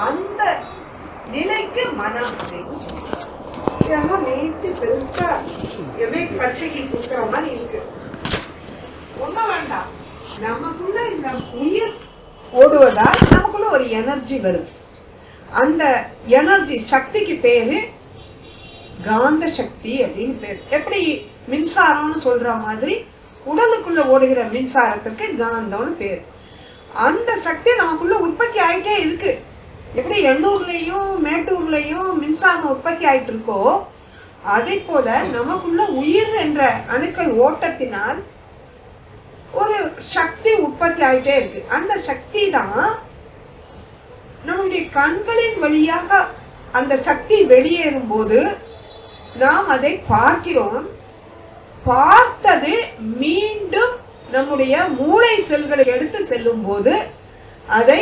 அந்த நிலைக்கு மனம் அப்படின்னு இதெல்லாம் நேற்று பெருசா எவ்வளவு பச்சைக்கு கொடுக்குற மாதிரி இருக்கு. ஒண்ணும் வேண்டாம், நமக்குள்ள இந்த உயிர் ஓடுவதால் நமக்குள்ள ஒரு எனர்ஜி வருது. அந்த எனர்ஜி சக்திக்கு பேரு காந்த சக்தி அப்படின்னு பேரு. எப்படி மின்சாரம்னு சொல்ற மாதிரி உடலுக்குள்ள ஓடுகிற மின்சாரத்துக்கு காந்தம்னு பேரு. அந்த சக்தி நமக்குள்ள உற்பத்தி ஆயிட்டே இருக்கு. எப்படி எண்ணூர்லயும் மேட்டூர்லயும் மின்சாரம் உற்பத்தி ஆயிட்டு இருக்கோ, அதே போல நமக்குள்ள உயிர் என்ற அணுக்கள் ஓட்டத்தினால் ஒரு சக்தி உற்பத்தி ஆயிட்டே இருக்கு. அந்த சக்தி தான் நம்முடைய கண்களின் வழியாக அந்த சக்தி வெளியேறும் போது நாம் அதை பார்க்கிறோம். பார்த்தது மீண்டும் நம்முடைய மூளை செல்களை எடுத்து செல்லும் போது அதை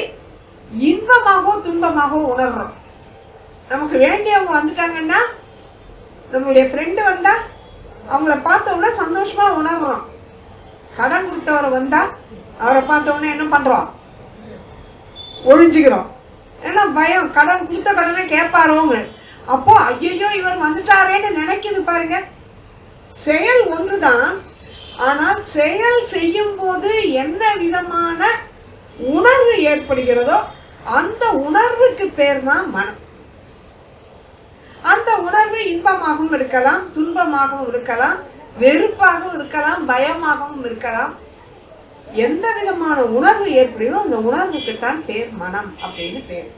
இன்பமாகவோ துன்பமாகவோ உணர்றோம். நமக்கு வேண்டியவங்க வந்துட்டாங்கன்னா, நம்மளுடைய ஃப்ரெண்டு வந்தா அவங்கள பார்த்தோம்னா சந்தோஷமா உணர்றோம். கடன் கொடுத்தவரை வந்தா அவரை பார்த்தோம்னா என்ன பண்றோம்? ஒழிஞ்சுக்கிறோம். ஏன்னா பயம், கடன் கொடுத்த கடனை கேட்பாரோங்க. அப்போ ஐயோ இவர் வந்துட்டாரேன்னு நினைக்குது பாருங்க. செயல் ஒன்றுதான், ஆனால் செயல் செய்யும் போது என்ன விதமான உணர்வு ஏற்படுகிறதோ அந்த உணர்வுக்கு பேர் தான் மனம். அந்த உணர்வு இன்பமாகவும் இருக்கலாம், துன்பமாகவும் இருக்கலாம், வெறுப்பாகவும் இருக்கலாம், பயமாகவும் இருக்கலாம். எந்த விதமான உணர்வு ஏற்படுதோ அந்த உணர்வுக்கு தான் பேர் மனம் அப்படின்னு பேர்.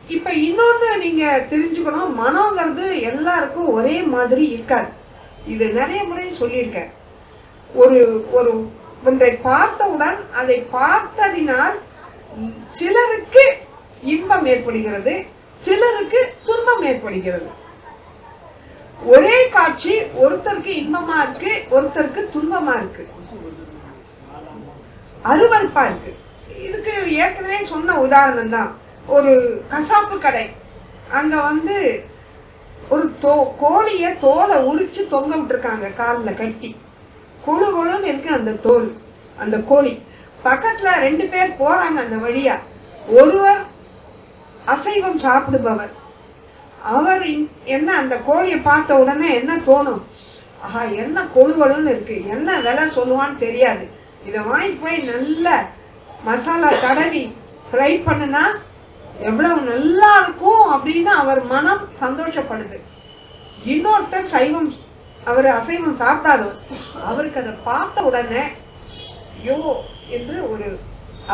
இப்ப இன்னொன்னு நீங்க தெரிஞ்சுக்கணும், மனோங்கிறது எல்லாருக்கும் ஒரே மாதிரி இருக்காது. இது நிறைய முறை சொல்லியிருக்கேன். ஒரு ஒரு ஒன்றை பார்த்தவுடன் அதை பார்த்ததினால் சிலருக்கு இன்பம் ஏற்படுகிறது, சிலருக்கு துன்பம் ஏற்படுகிறது. ஒரே காட்சி ஒருத்தருக்கு இன்பமா இருக்கு, ஒருத்தருக்கு துன்பமா இருக்கு, அருவருப்பா இருக்கு. இதுக்கு ஏற்கனவே சொன்ன உதாரணம் தான். ஒரு கசாப்பு கடை, அங்க ஒரு கோழிய தோலை உரிச்சு தொங்க விட்டுருக்காங்க, காலில் கட்டி கொழு கொழுன்னு இருக்கு அந்த தோல். அந்த கோழி பக்கத்துல 2 பேர் போறாங்க அந்த வழியா. ஒருவர் அசைவம் சாப்பிடுபவர். அவர் என்ன அந்த கோழியை பார்த்த உடனே என்ன தோணும்? ஆஹா, என்ன கொழுவலுன்னு இருக்கு, என்ன விலை சொல்லுவான்னு தெரியாது, இதை வாங்கிட்டு போய் நல்ல மசாலா தடவி ஃப்ரை பண்ணுனா எவ்வளவு நல்லா இருக்கும் அப்படின்னு அவர் மனம் சந்தோஷப்படுது. இன்னொருத்தர் சைவம், அவர் அசைவம் சாப்பிட்டாலும் அவருக்கு அதை பார்த்த உடனே ஐயோ என்று ஒரு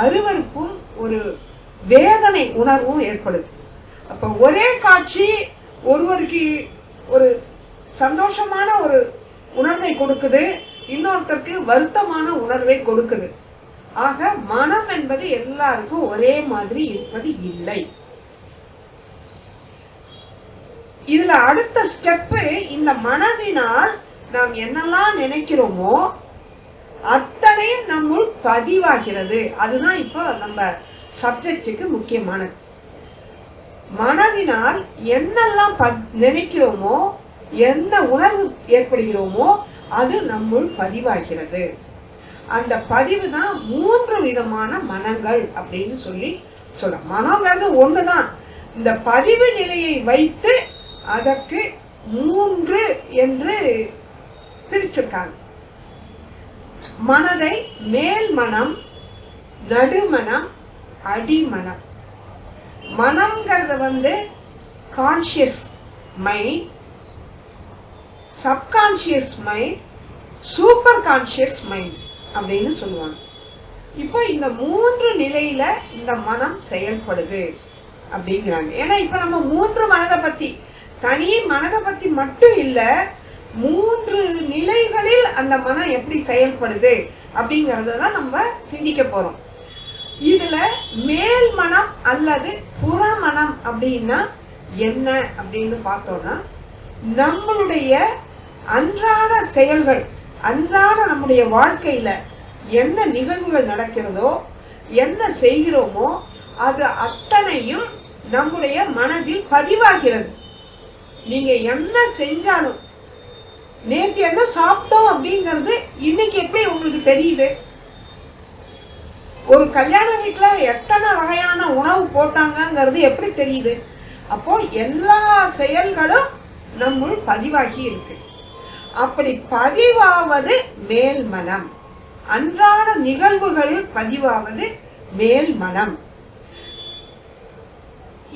அருவருப்பும் ஒரு வேதனை உணர்வும் ஏற்படுது. அப்ப ஒரே காட்சி ஒருவருக்கு ஒரு சந்தோஷமான ஒரு உணர்வை கொடுக்குது, இன்னொருத்தருக்கு வருத்தமான உணர்வை கொடுக்குது. ஆக மனம் என்பது எல்லாருக்கும் ஒரே மாதிரி இருப்பது இல்லை. இதுல அடுத்த ஸ்டெப்பு, இந்த மனதினால் நாம் என்னெல்லாம் நினைக்கிறோமோ அத்தனையும் நம்முள் பதிவாகிறது. அதுதான் இப்போ நம்ம சப்ஜெக்டுக்கு முக்கியமானது. மனதினால் என்னெல்லாம் நினைக்கிறோமோ, எந்த உணர்வு ஏற்படுகிறோமோ அது நம்முள் பதிவாகிறது. அந்த பதிவு தான் 3 விதமான மனங்கள் அப்படின்னு சொல்லி சொல்றோம். மனங்கிறது ஒண்ணுதான். இந்த பதிவு நிலையை வைத்து அதற்கு 3 என்று பிரிச்சிருக்காங்க. மனதை மேல் மனம், நடுமனம், அடிமனம். மனம்ங்கிறது conscious mind, subconscious mind, super conscious mind அப்படின்னு சொல்லுவாங்க. இப்போ இந்த 3 நிலையில இந்த மனம் செயல்படுது அப்படிங்கிறாங்க. ஏன்னா இப்ப நம்ம 3 மனதை பத்தி, தனி மனதை பத்தி மட்டும் இல்ல, 3 நிலைகளில் அந்த மனம் எப்படி செயல்படுது அப்படிங்கறதான் நம்ம சிந்திக்க போறோம். இதுல மேல் மனம் அல்லது புறமனம் அப்படின்னா என்ன அப்படின்னு பார்த்தோம்னா, நம்மளுடைய அன்றாட செயல்கள், அன்றாட நம்முடைய வாழ்க்கையில என்ன நிகழ்வுகள் நடக்கிறதோ, என்ன செய்கிறோமோ அது அத்தனையும் நம்முடைய மனதில் பதிவாகிறது. நீங்க என்ன செஞ்சாலும், நேற்று என்ன சாப்பிட்டோம் அப்படிங்கிறது இன்னைக்கு எப்படி உங்களுக்கு தெரியுது? ஒரு கல்யாண வீட்டுல எத்தனை வகையான உணவு போட்டாங்கிறது எப்படி தெரியுது? அப்போ எல்லா செயல்களும் நம்முள் பதிவாகி இருக்கு. அப்படி பதிவாவது மேல் மனம். அன்றாட நிகழ்வுகள் பதிவாவது மேல் மனம்.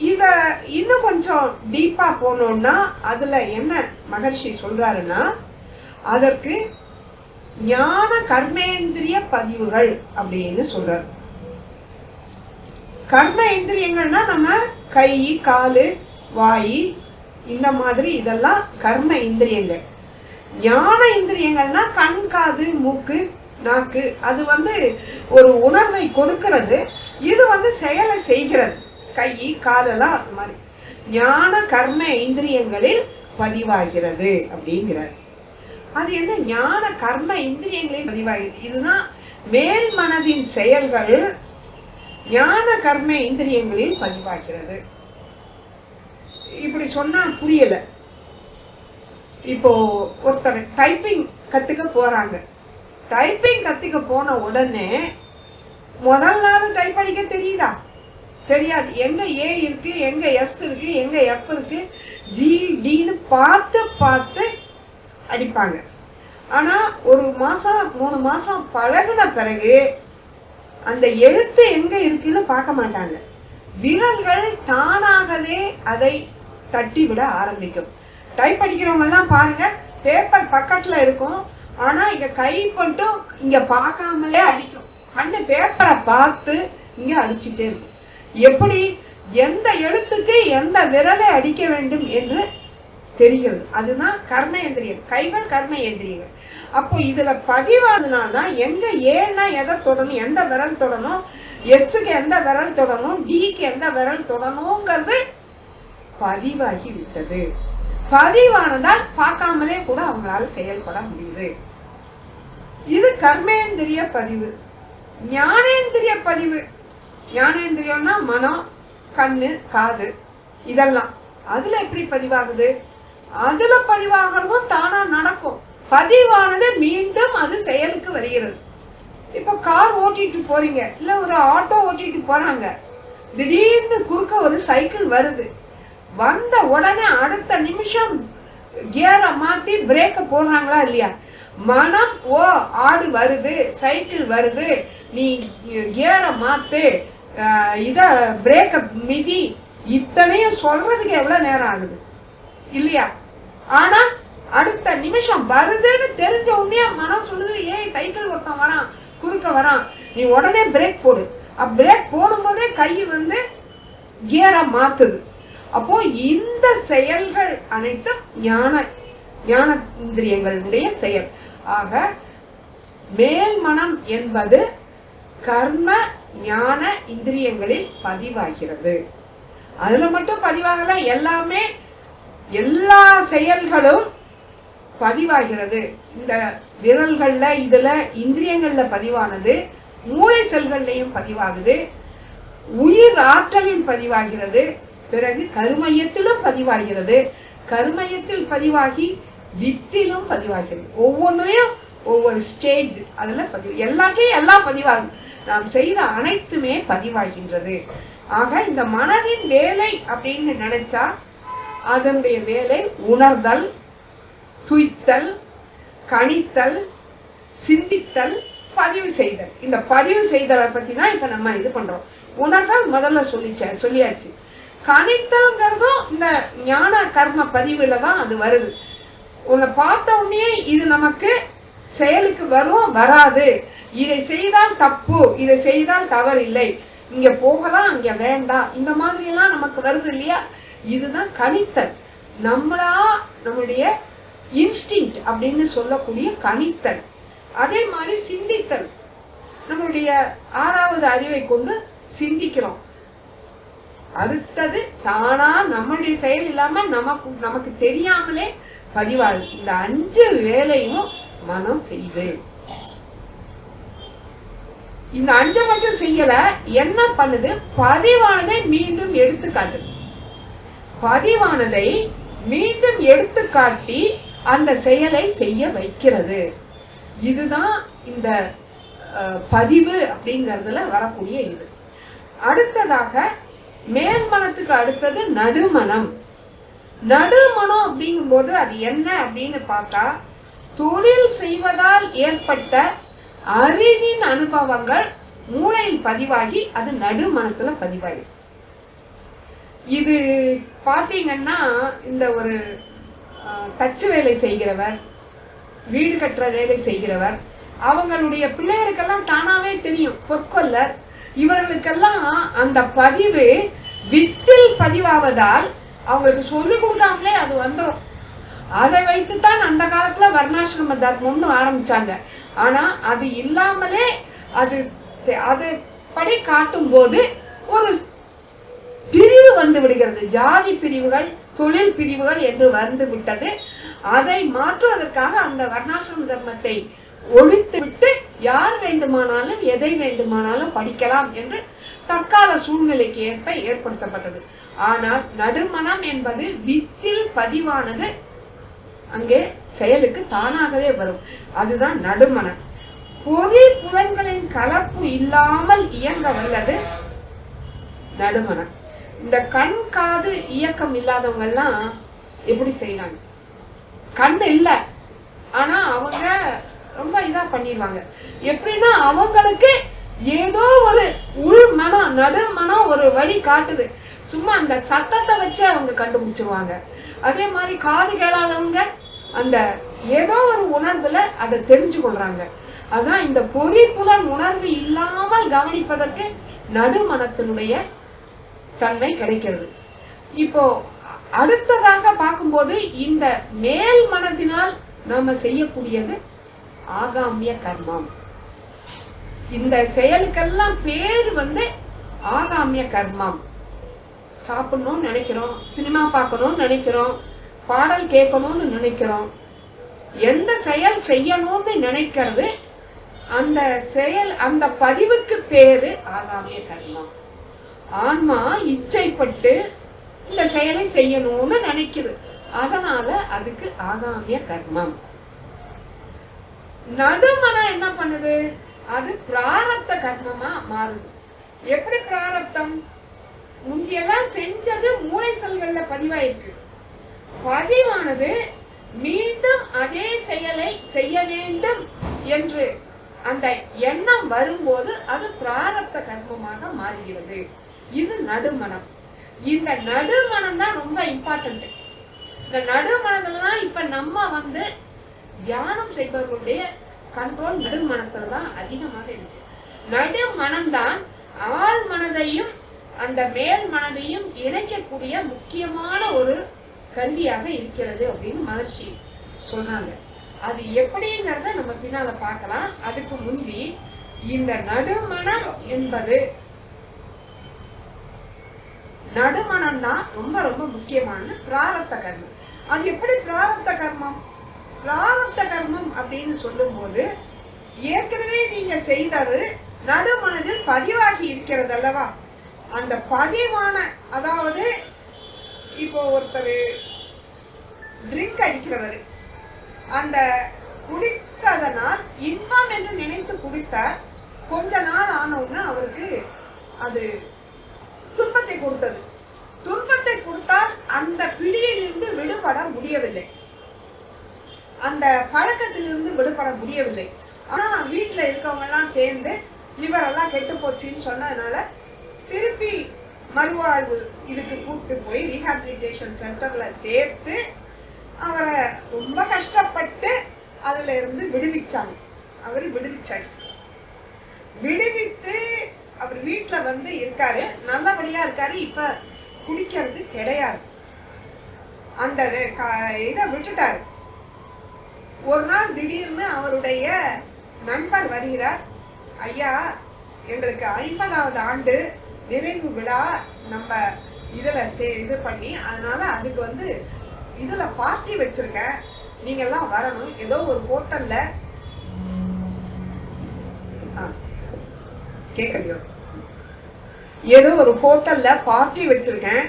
இத இன்னும் கொஞ்சம் டீப்பா போனோம்னா அதுல என்ன மகர்ஷி சொல்றாருன்னா, அதற்கு ஞான கர்மேந்திரிய பதிவுகள் அப்படின்னு சொல்றாரு. கர்ம இந்திரியங்கள்னா நம்ம கை, காலு, வாய், இந்த மாதிரி இதெல்லாம் கர்ம இந்திரியங்கள். ஞான இந்திரியங்கள்னா கண், காது, மூக்கு, நாக்கு. அது ஒரு உணர்வை கொடுக்கிறது. இது செயலை செய்கிறது. கை, காலெல்லாம் அந்த மாதிரி ஞான கர்ம இந்திரியங்களில் பதிவாகிறது அப்படிங்கிறார். அது என்ன? ஞான கர்ம இந்திரியங்களில் பதிவாகிறது. இதுதான் மேல் மனதின் செயல்கள் ஞான கர்ம இந்திரியங்களில் பதிவாகிறது. இப்படி சொன்னா புரியல. இப்போ ஒருத்தர் டைப்பிங் கத்துக்க போறாங்க. டைப்பிங் கத்துக்க போன உடனே முதல் நாள் டைப் அடிக்க தெரியுதா? தெரியாது. எங்க ஏ இருக்கு, எங்க எஸ் இருக்கு, எங்க எஃப் இருக்கு, ஜி டின்னு பார்த்து பார்த்து அடிப்பாங்க. ஆனா ஒரு மாசம் 3 மாசம் பழகுன பிறகு அந்த எழுத்து எங்க இருக்குன்னு பார்க்க மாட்டாங்க. விரல்கள் தானாகவே அதை தட்டி விட ஆரம்பிக்கும். டைப் அடிக்கிறவங்க எல்லாம் பாருங்க, பேப்பர் பக்கத்துல இருக்கும். ஆனா இங்க கை மட்டும் இங்க பார்க்காமலே அடிக்கும். கண்ணு பேப்பரை பார்த்து இங்க அடிச்சுட்டே இருக்கும். எப்படி? எந்த எழுத்துக்கு எந்த விரலை அடிக்க வேண்டும் என்று தெரிகிறது. அதுதான் கர்மேந்திரியம். கைகள் கர்மேந்திரியங்கள். அப்போ இதுல பதிவானதுனால்தான் எங்க ஏன்னா எதை தொடணும், எந்த விரல் தொடணும், எஸ்ஸுக்கு எந்த விரல் தொடணும், டிக்கு எந்த விரல் தொடணுங்கிறது பதிவாகி விட்டது. பதிவானதால் பார்க்காமலே கூட அவங்களால செயல்பட முடியுது. இது கர்மேந்திரிய பதிவு. ஞானேந்திரிய பதிவு. ஞானேந்திரியம்னா மனம், கண்ணு, காது, இதெல்லாம். அதுல எப்படி பதிவாகுது? அதுல பதிவாகிறதும் தானா நடக்கும். பதிவானது மீண்டும் அது செயலுக்கு வருகிறது. இப்ப கார் ஓட்டிட்டு போறீங்க, இல்ல ஒரு ஆட்டோ ஓட்டிட்டு போறாங்க. திடீர்னு குறுக்க ஒரு சைக்கிள் வருது. வந்த உடனே அடுத்த நிமிஷம் கியரை மாத்தி பிரேக்க போடுறாங்களா இல்லையா? மனம், ஓ ஆடு வருது, சைக்கிள் வருது, நீ கியரை மாத்து, இத பிரேக்க மிதி, இத்தனையும் சொல்றதுக்கு எவ்வளவு நேரம் ஆகுது இல்லையா? ஆனா அடுத்த நிமிஷம் வருதுன்னு தெரிஞ்ச உடனே மனம் சொல்லுது, ஏய் சைக்கிள் ஒருத்தன் வரான், குறுக்க வரான், நீ உடனே பிரேக் போடு. பிரேக் போடும் போதே கை கியரை மாத்துது. அப்போ இந்த செயல்கள் அனைத்தும் ஞானேந்திரியங்களுடைய செயல். ஆக மேல் மனம் என்பது கர்ம ஞான இந்திரியங்களில் பதிவாகிறது. அதுல மட்டும் பதிவாகல, எல்லாமே எல்லா செயல்களும் பதிவாகிறது. இந்த விரல்கள்ல, இதுல இந்திரியங்கள்ல பதிவானது மூளை செல்கள்லையும் பதிவாகுது, உயிர் ஆற்றலில் பதிவாகிறது, பிறகு கருமையத்திலும் பதிவாகிறது, கருமையத்தில் பதிவாகி வித்திலும் பதிவாகிறது. ஒவ்வொன்றையும் ஒவ்வொரு ஸ்டேஜ் அதுல பதிவு. எல்லாத்தையும் எல்லாம் பதிவாகும். நாம் செய்த அனைத்துமே பதிவாகின்றது. ஆக இந்த மனதின் வேலை அப்படின்னு நினைச்சா அதனுடைய வேலை உணர்தல், துய்த்தல், கணித்தல், சிந்தித்தல், பதிவு செய்தல். இந்த பதிவு செய்தலை பத்தி தான் இப்ப நம்ம இது பண்றோம். உணர்தல் முதல்ல சொல்லியாச்சு. கணித்தல்ங்கிறதும் இந்த ஞான கர்ம பதிவுல தான் அது வருது. உன்னை பார்த்த உடனே இது நமக்கு செயலுக்கு வரும் வராது, இதை செய்தால் தப்பு, இதை செய்தால் தவறு இல்லை, இங்க போகலாம் அங்க வேண்டாம், இந்த மாதிரி எல்லாம் நமக்கு வருது இல்லையா? இதுதான் கணித்தல். நம்மளுடைய இன்ஸ்டிங்க்ட் அப்படின்னு சொல்லக்கூடிய கணித்தல். அதே மாதிரி சிந்தித்தல், நம்மளுடைய 6வது அறிவை கொண்டு சிந்திக்கிறோம். அடுத்தது தானா நம்மளுடைய செயல் இல்லாம நமக்கு தெரியாமலே பதிவாது. இந்த 5 வேலையும் மனம் செய்து. இந்த 5 மட்டும் செய்யல, என்ன பண்ணுது? பதிவானதை மீண்டும் எடுத்து காட்டுது. பதிவானதை மீண்டும் எடுத்து காட்டி அந்த செயலை செய்ய வைக்கிறது. இதுதான் இந்த பதிவு அப்படிங்கறதுல வரக்கூடிய இது. அடுத்ததாக மேல்மனத்துக்கு அடுத்தது நடுமனம். நடுமனம் அப்படிங்கும் போது அது என்ன அப்படின்னு பார்த்தா, தொழில் செய்வதால் ஏற்பட்ட அறிவின் அனுபவங்கள் மூளையில் பதிவாகி அது நடுமனத்துல பதிவாகி. இது பாத்தீங்கன்னா இந்த ஒரு தச்சு வேலை செய்கிறவர், வீடு கட்டுற வேலை செய்கிறவர், அவங்களுடைய பிள்ளைகளுக்கெல்லாம் தானாவே தெரியும். பொற்கொல்லர் இவர்களுக்கெல்லாம் அந்த பதிவு வித்தில் பதிவாவதால் அவங்களுக்கு சொல்லிக் கொடுக்காமலே அது வந்துடும். அதை வைத்துத்தான் அந்த காலத்துல வர்ணாசிரம தர்மம்னு ஆரம்பிச்சாங்க. ஆனா அது இல்லாமலே அது படி காட்டும் போது ஒரு பிரிவு வந்து விடுகிறது. ஜாதி பிரிவுகள், தொழில் பிரிவுகள் என்று வந்து விட்டது. அதை மாற்றுவதற்காக அந்த வர்ணாசிரம தர்மத்தை ஒழித்து விட்டு யார் வேண்டுமானாலும் எதை வேண்டுமானாலும் படிக்கலாம் என்று தற்கால சூழ்நிலைக்கு ஏற்ப ஏற்படுத்தப்பட்டது. ஆனால் நடுமனம் என்பது வித்தில் பதிவானது அங்கே செயலுக்கு தானாகவே வரும். அதுதான் நடுமனம். பொறி புலன்களின் கலப்பு இல்லாமல் இயங்க வல்லது நடுமனம். இந்த கண் காது இயக்கம் இல்லாதவங்க எல்லாம் எப்படி செய்யறாங்க? கண்ணு இல்ல, ஆனா அவங்க ரொம்ப இதா பண்ணிடுவாங்க. எப்படின்னா அவங்களுக்கு ஏதோ ஒரு உள் மனம், நடுமனம் ஒரு வழி காட்டுது. சும்மா அந்த சத்தத்தை வச்சு அவங்க கண்டுபிடிச்சிருவாங்க. அதே மாதிரி காது கேளாதவங்க அந்த ஏதோ ஒரு உணர்வுல அதை தெரிஞ்சு கொள்றாங்க. அதான் இந்த பொறி புலன் உணர்வு இல்லாமல் கவனிப்பதற்கு நடுமனத்தினுடைய தன்மை கிடைக்கிறது. இப்போ அடுத்ததாக பார்க்கும்போது இந்த மேல் மனத்தினால் நாம செய்யக்கூடியது ஆகாமிய கர்மம். இந்த செயலுக்கெல்லாம் பேர் வந்து ஆகாமிய கர்மம். சாப்பிடணும்னு நினைக்கிறோம், சினிமா பார்க்கணும்னு நினைக்கிறோம், பாடல் கேட்கணும்னு நினைக்கிறோம், எந்த செயல் செய்யணும்னு நினைக்கிறது அந்த செயல், அந்த பதிவுக்கு பேரு ஆகாமிய கர்மம். ஆன்மா இச்சைப்பட்டு இந்த செயலை செய்யணும்னு நினைக்குது, அதனால அதுக்கு ஆகாமிய கர்மம். நடுமனம் என்ன பண்ணுது? அது பிராரப்த கர்மமா மாறுது. எப்படி பிராரப்தம்? முந்தியெல்லாம் செஞ்சது மூளை செல்கள்ல பதிவாயிருக்கு. பதிவானது மீண்டும் அதே செயலை செய்ய வேண்டும் என்று அந்த எண்ணம் வரும்போது அது பிராரப்த கர்மமாக மாறுகிறது. இது நடுமனம். இந்த நடுமனம் தான் ரொம்ப இம்பார்ட்டன்ட். இந்த நடுமனத்துலதான் இப்ப நம்ம வந்து தியானம் செய்பவர்களுடைய கண்ட்ரோல் நடுமனத்துலதான் அதிகமாக இருக்கு. நடுமனம் தான் ஆழ் மனதையும் அந்த மேல் மனதையும் இணைக்கக்கூடிய முக்கியமான ஒரு கருவியாக இருக்கிறது அப்படின்னு மகர்ஷி சொல்றாங்க. அது எப்படிங்கிறத நம்ம பின்னால பார்க்கலாம். அதுக்கு முந்தி இந்த நடுமனம் என்பது, நடுமனம் தான் ரொம்ப ரொம்ப முக்கியமானது. பிராரப்த கர்மம். அது எப்படி பிராரப்த கர்மம்? பிராரப்த கர்மம் அப்படின்னு சொல்லும் போது ஏற்கனவே நீங்க செய்தது நடுமனதில் பதிவாகி இருக்கிறது அல்லவா? அந்த பதிவான, அதாவது இப்போ ஒருத்தர் ட்ரிங்க் அடிக்கிறவர், அந்த குடித்ததனால் இன்பம் என்று நினைத்து குடித்தார். கொஞ்ச நாள் ஆனவுடனே அவருக்கு அது துன்பத்தை கொடுத்தது. துன்பத்தை கொடுத்தால் அந்த பிடியிலிருந்து விடுபட முடியவில்லை, அந்த பழக்கத்திலிருந்து விடுபட முடியவில்லை. ஆனா வீட்டுல இருக்கவங்க எல்லாம் சேர்ந்து இவரெல்லாம் கெட்டு போச்சுன்னு சொன்னதுனால திருப்பி மறுவாழ்வு இதுக்கு கூப்பிட்டு போய் ரீஹாபிலிட்டேஷன் சென்டர்ல சேர்த்து அவரை ரொம்ப கஷ்டப்பட்டு அதுல இருந்து விடுவிச்சாங்க. அவர் விடுவிச்சாச்சு. விடுவித்து அவர் வீட்டுல வந்து இருக்காரு, நல்லபடியா இருக்காரு. இப்ப குடிக்கிறது கிடையாது, அந்த இதை விட்டுட்டாரு. ஒரு நாள் திடீர்னு அவருடைய நண்பர் வருகிறார். ஐயா, எங்களுக்கு 50வது ஆண்டு நிறைவு விழா நம்ம இதுல இது பண்ணி, அதனால அதுக்கு வந்து இதுல பார்ட்டி வச்சிருக்கேன், நீங்க எல்லாம் வரணும். ஏதோ ஒரு ஹோட்டல்ல கேட்கலையோ, ஏதோ ஒரு ஹோட்டல்ல பார்ட்டி வச்சிருக்கேன்,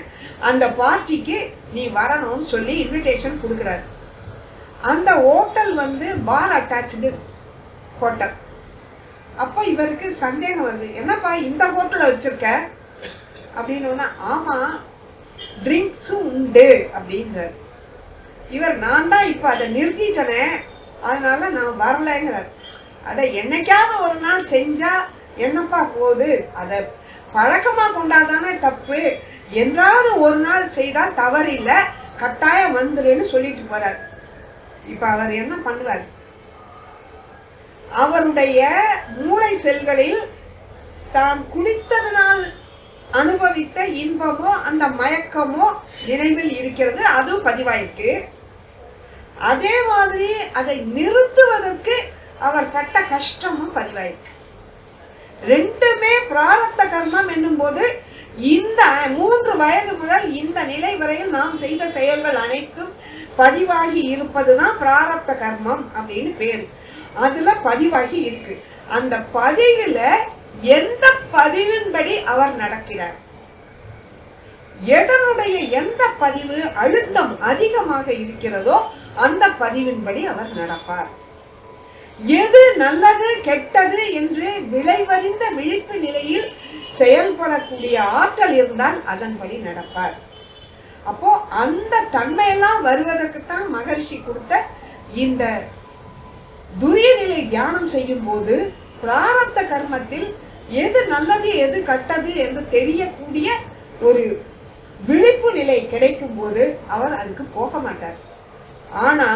அந்த பார்ட்டிக்கு நீ வரணும்னு சொல்லி இன்விடேஷன் கொடுக்கிறாரு. அந்த ஹோட்டல் வந்து பார் அட்டாச்சு ஹோட்டல். அப்ப இவருக்கு சந்தேகம் வருது, என்னப்பா இந்த ஹோட்டல்ல வச்சிருக்க அப்படின்னு. ஆமா, ட்ரிங்க்ஸும் உண்டு அப்படின்ற. இவர் நான் தான் இப்ப அதை நிறுத்திட்டனே, அதனால நான் வரலங்கிறார். அத என்னைக்காவது ஒரு நாள் செஞ்சா என்னப்பா போகுது, அத பழக்கமா கொண்டாதானே தப்பு, என்றாவது ஒரு நாள் செய்தா தவறு இல்ல, கட்டாயம் வந்துருன்னு சொல்லிட்டு போறார். இப்ப அவர் என்ன பண்ணுவார், அவருடைய மூளை செல்களில் தான் குடித்ததனால் அனுபவித்த இன்பமோ அந்த மயக்கமோ நினைவில் இருக்கிறது, அது பதிவாயிருக்கு. அதே மாதிரி அதை நிறுத்துவதற்கு அவர் பட்ட கஷ்டமும் பதிவாயிருக்கு. ரெண்டுமே பிராரப்த கர்மம் என்னும் போது இந்த 3 வயது முதல் இந்த நிலை வரையில் நாம் செய்த செயல்கள் அனைத்தும் பதிவாகி இருப்பதுதான் பிராரப்த கர்மம் அப்படின்னு பேரு. அதுல பதிவாகி இருக்கு. அந்த பதிவுல எந்த பதிவின்படி அவர் நடக்கிறார், எதனுடைய எந்த பதிவு அழுத்தம் அதிகமாக இருக்கிறதோ அந்த பதிவின்படி அவர் நடப்பார். எது நல்லது கெட்டது என்று விளைவறிந்த விழிப்பு நிலையில் செயல்படக்கூடிய ஆற்றல் இருந்தால் அதன்படி நடப்பார். அப்போ அந்த தன்மையெல்லாம் வருவதற்குத்தான் மகரிஷி கொடுத்த இந்த துரிய நிலை தியானம் செய்யும் போது பிராரப்த கர்மத்தில் எது நல்லது எது கெட்டது என்று தெரியக்கூடிய ஒரு விழிப்பு நிலை கிடைக்கும் போது அவர் அதுக்கு போக மாட்டார். ஆனா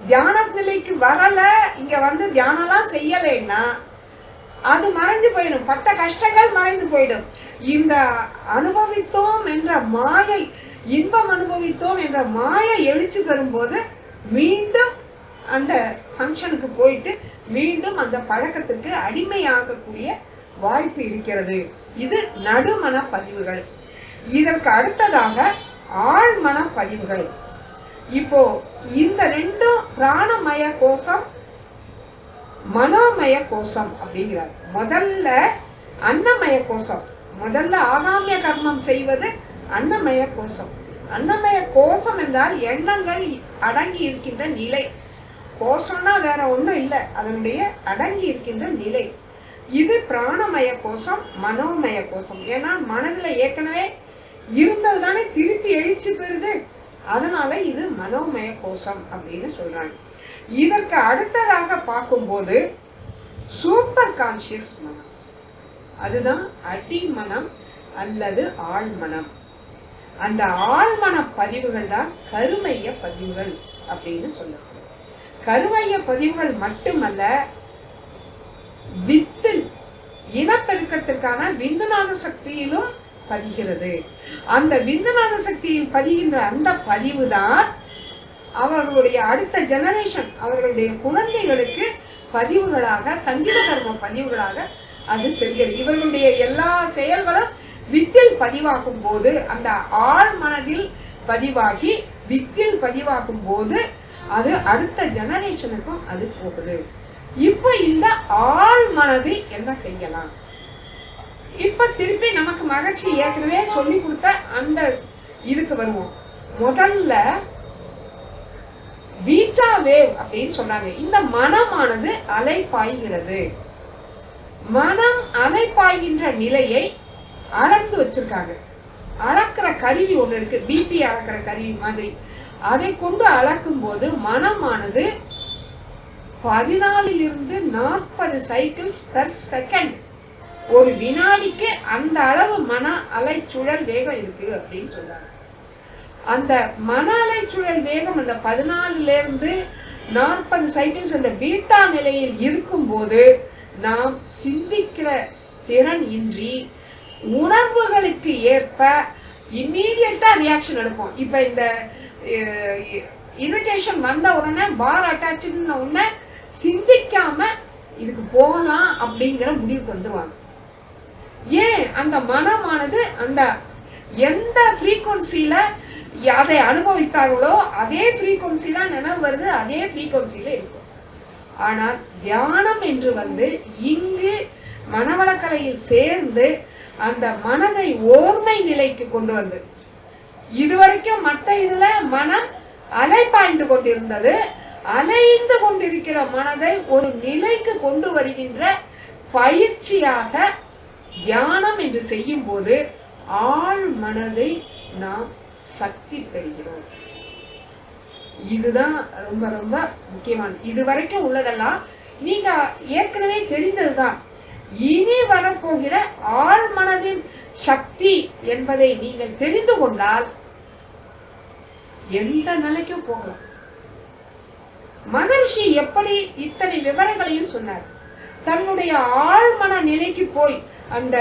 தியான நிலைக்கு வரல, இங்க வந்து தியானம்லாம் செய்யலைன்னா அது மறைஞ்சு போயிடும், பட்ட கஷ்டங்கள் மறைந்து போயிடும். இந்த அனுபவித்தோம் என்ற மாயை, இன்பம் அனுபவித்தோம் என்ற மாயை எழுச்சி பெறும்போது மீண்டும் அந்த ஃபங்க்ஷனுக்கு போயிட்டு மீண்டும் அந்த பழக்கத்துக்கு அடிமையாகக்கூடிய வாய்ப்பு இருக்கிறது. இது நடுமன பதிவுகள். இதற்கு அடுத்ததாக ஆழ்மன பதிவுகள். இப்போ இந்த ரெண்டும் பிராணமய கோஷம், மனோமய கோஷம் அப்படிங்கிறார். முதல்ல அன்னமய கோஷம், முதல்ல ஆகாமிய கர்மம் செய்வது அன்னமய கோஷம். அன்னமய கோஷம் என்றால் எண்ணங்கள் அடங்கி இருக்கின்ற நிலை. கோஷம்னா வேற ஒண்ணும் இல்லை, அதனுடைய அடங்கி இருக்கின்ற நிலை. இது பிராணமய கோஷம், மனோமய கோஷம். ஏன்னா மனதுல ஏற்கனவே இருந்தது தானே திருப்பி எழுச்சி பெறுது, அதனால இது மனோமய கோஷம் அப்படின்னு சொல்றாங்க. இதற்கு அடுத்ததாக பார்க்கும்போது சூப்பர் கான்சியஸ் மனம், அதுதான் அடிமனம் அல்லது ஆழ்மனம். அந்த ஆழ்மன பதிவுகள் தான் கருமைய பதிவுகள் அப்படின்னு சொல்லணும். கருமைய பதிவுகள் மட்டுமல்ல, வித்தில் இனப்பெருக்கத்திற்கான விந்துநாத சக்தியிலும் பதிகிறது. அந்த விந்துநாத சக்தியில் பதிகின்ற அந்த பதிவு தான் அவர்களுடைய அடுத்த ஜெனரேஷன், அவர்களுடைய குழந்தைகளுக்கு பதிவுகளாக, சஞ்சித கர்ம பதிவுகளாக அது செல்கிறது. இவர்களுடைய எல்லா செயல்களும் வித்தில் பதிவாகும் போது, அந்த ஆழ் மனதில் பதிவாகி வித்தில் பதிவாகும் போது அது அடுத்த ஜெனரேஷனுக்கும் அது போகுது. இப்ப இந்த ஆழ் மனதை என்ன செய்யலாம்? இப்ப திருப்பி நமக்கு மகிழ்ச்சி ஏற்கனவே சொல்லி கொடுத்த அந்த இதுக்கு வருவோம். முதல்ல பீட்டா வேவ் அப்படின்னு சொன்னாங்க. இந்த மனமானது அலைப்பாய்கிறது. மனம் அலைப்பாய்கின்ற நிலையை அளந்து வச்சிருக்காங்க. அளக்கிற கருவி ஒண்ணு இருக்கு, பிபி அளக்கிற கருவி மாதிரி. அதை கொண்டு அளக்கும் போது மனமானது 14 இருந்து 40 சைக்கிள்ஸ் பெர் செகண்ட், ஒரு வினாடிக்கு அந்த அளவு மன அலைச்சுழல் வேகம் இருக்கு அப்படின்னு சொல்றாங்க. அந்த மன அலைச்சுழல் வேகம் அந்த 14 இருந்து 40 சைக்கிள்ஸ் அந்த பீட்டா நிலையில் இருக்கும் போது நாம் சிந்திக்கிற திறன் இன்றி உணர்வுகளுக்கு ஏற்ப இம்மீடியட்டா ரியாக்ஷன் எடுப்போம். இப்ப இந்த இன்விடேஷன் வந்த உடனே பார் அட்டாச்சுன்னு உடனே சிந்திக்காம இதுக்கு போகலாம் அப்படிங்கிற முடிவுக்கு வந்துருவாங்க. ஏன்? அந்த மனமானது அந்த எந்த ஃப்ரீக்வன்சில அதை அனுபவித்தார்களோ அதே ஃப்ரீக்வன்சி தான் நினைவு வருது, அதே ஃப்ரீக்வன்சில இருக்கும். ஆனால் தியானம் என்று வந்து இங்கு மனவளக்கலையில் சேர்ந்து அந்த மனதை ஓர்மை நிலைக்கு கொண்டு வந்து, இதுவரைக்கும் மத்த இதுல மனம் அலைப்பாய்ந்து கொண்டிருந்தது, அலைந்து கொண்டிருக்கிற மனதை ஒரு நிலைக்கு கொண்டு வருகின்ற பயிற்சியாக தியானம் என்று செய்யும் போது ஆழ் மனதை நாம் சக்தி பெறுகிறோம். இதுதான் ரொம்ப ரொம்ப முக்கியமான. இதுவரைக்கும் உள்ளதெல்லாம் நீங்க ஏற்கனவே தெரிந்ததுதான். இனி வரப்போகிற ஆழ் மனதின் சக்தி என்பதை நீங்கள் தெரிந்து கொண்டால் எந்த நிலைக்கும் போகலாம். மகர்ஷி எப்படி இத்தனை விவரங்களையும் சொன்னார். தன்னுடைய ஆழ்மன நிலைக்கு போய் அந்த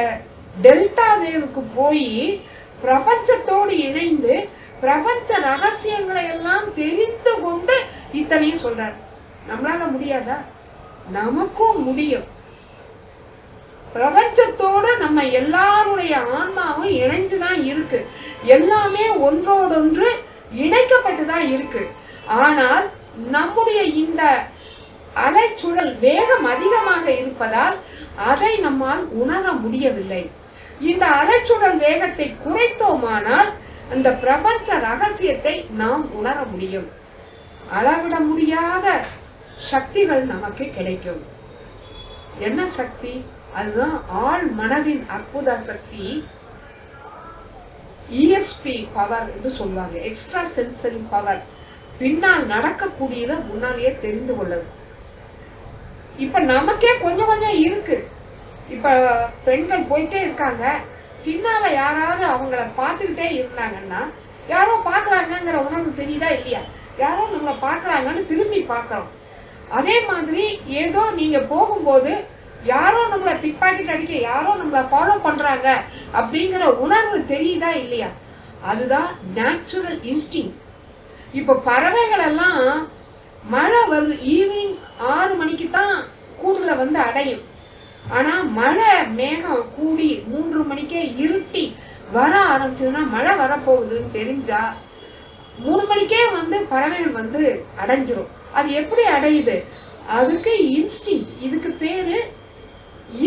டெல்டா வேவுக்கு போய் பிரபஞ்சத்தோடு இணைந்து பிரபஞ்ச ரகசியங்களை எல்லாம் தெரிந்து கொண்டு இத்தனையும் சொல்றார். நம்மளால முடியாதா? நமக்கும் முடியும். பிரபஞ்சத்தோட நம்ம எல்லாருடைய ஆன்மாவும் இணைஞ்சுதான் இருக்கு. எல்லாமே ஒன்றோடொன்று இணைக்கப்பட்டுதான் இருக்கு. ஆனால் நம்முடைய இந்த அலைச்சுழல் வேகம் அதிகமாக இருப்பதால் அதை நம்மால் உணர முடியவில்லை. இந்த அலைச்சுழல் வேகத்தை குறைத்தோமானால் அந்த பிரபஞ்ச ரகசியத்தை நாம் உணர முடியும். அளவிட முடியாத சக்திகள் நமக்கு கிடைக்கும். என்ன சக்தி? அதுதான் ஆழ் மனதின் அற்புத சக்தி. இஎஸ்பி பவர் என்று சொல்லுவாங்க, எக்ஸ்ட்ரா சென்சரி பவர். பின்னால் நடக்கக்கூடியதை முன்னாலேயே தெரிந்து கொள்ளது. இப்ப நமக்கே கொஞ்சம் கொஞ்சம் இருக்கு. இப்ப பெண்கள் போயிட்டே இருக்காங்க, பின்னால யாராவது அவங்கள பார்த்துக்கிட்டே இருந்தாங்கன்னா யாரோ பாக்குறாங்கிற உணர்வு தெரியுதா இல்லையா? யாரோ நம்மளை பாக்குறாங்கன்னு திரும்பி பாக்குறோம். அதே மாதிரி ஏதோ நீங்க போகும்போது யாரோ நம்மளை பிக் பாக்கெட் அடிக்க, யாரோ நம்மளை ஃபாலோ பண்றாங்க அப்படிங்கிற உணர்வு தெரியுதா இல்லையா? அதுதான் நேச்சுரல் இன்ஸ்டிங். இப்ப பறவைகள் எல்லாம் மழை வருது, ஈவினிங் 6 மணிக்கு தான் கூடுல வந்து அடையும். ஆனா மழை மேகம் கூடி 3 மணிக்கே இருட்டி வர ஆரம்பிச்சதுன்னா மழை வரப்போகுதுன்னு தெரிஞ்சா 3 மணிக்கே வந்து பறவைகள் வந்து அடைஞ்சிரும். அது எப்படி அடையுது? அதுக்கு இன்ஸ்டிங். இதுக்கு பேரு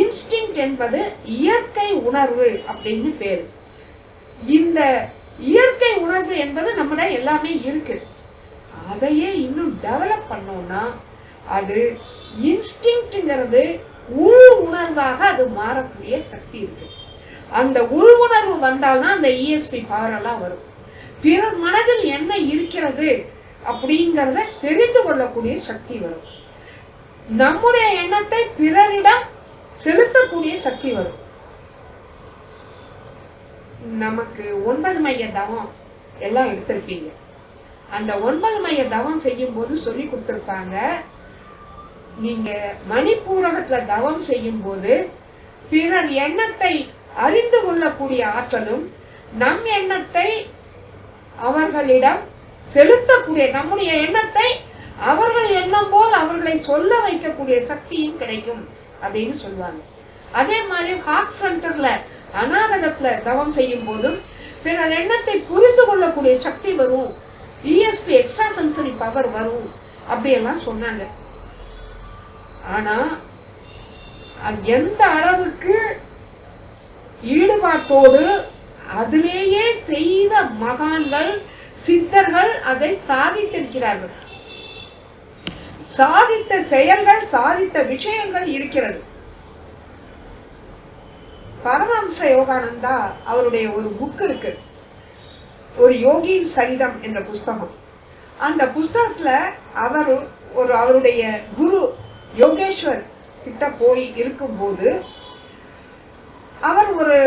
இன்ஸ்டிங் என்பது இயற்கை உணர்வு அப்படின்னு பேரு. இந்த இயற்கை உணர்வு என்பது நம்மட எல்லாமே இருக்கு. அதையே இன்னும் டெவலப் பண்ணோம்னா அது இன்ஸ்டிங்கிறது உள் உணர்வாக அது மாறக்கூடிய சக்தி இருக்கு. அந்த உள் உணர்வு வந்தால்தான் அந்த இஎஸ்பி பவர் எல்லாம் வரும். பிறர் மனதில் என்ன இருக்கிறது அப்படிங்கறத தெரிந்து கொள்ளக்கூடிய சக்தி வரும். நம்முடைய எண்ணத்தை பிறரிடம் செலுத்தக்கூடிய சக்தி வரும். நமக்கு 9 மைய தவம் எல்லாம் எடுத்திருப்பீங்க. அந்த 9 மைய தவம் செய்யும் போது சொல்லி கொடுத்திருப்பாங்க, நீங்க மணிப்பூரகத்துல தவம் செய்யும் போது பிறர் எண்ணத்தை அறிந்து கொள்ளக்கூடிய ஆற்றலும் நம் எண்ணத்தை அவர்களிடம் செலுத்தக்கூடிய, நம்முடைய எண்ணத்தை அவர்கள் எண்ணம் போல் அவர்களை சொல்ல வைக்கக்கூடிய சக்தியும் கிடைக்கும் அப்படின்னு சொல்லுவாங்க. அதே மாதிரி ஹார்ட் சென்டர்ல அநாகதத்துல தவம் செய்யும் போதும் பிறர் எண்ணத்தை புரிந்து கொள்ளக்கூடிய சக்தி வரும், இஎஸ்பி எக்ஸ்ட்ரா சென்சரி பவர் வரும் அப்படியெல்லாம் சொன்னாங்க. ஆனா அது எந்த அளவுக்கு ஈடுபாட்டோடு அதிலேயே செய்த மகான்கள் சித்தர்கள் அதை சாதித்திருக்கிறார்கள். சாதித்த செயல்கள், சாதித்த விஷயங்கள் இருக்கிறது. பரமஹம்ச யோகானந்தா அவருடைய ஒரு புக் இருக்கு, ஒரு யோகியின் சரிதம் என்ற புஸ்தகம். அந்த புஸ்தகத்துல அவருடைய குரு யோகேஸ்வர் கிட்ட போய் இருக்கும்போது அவர் ஒரு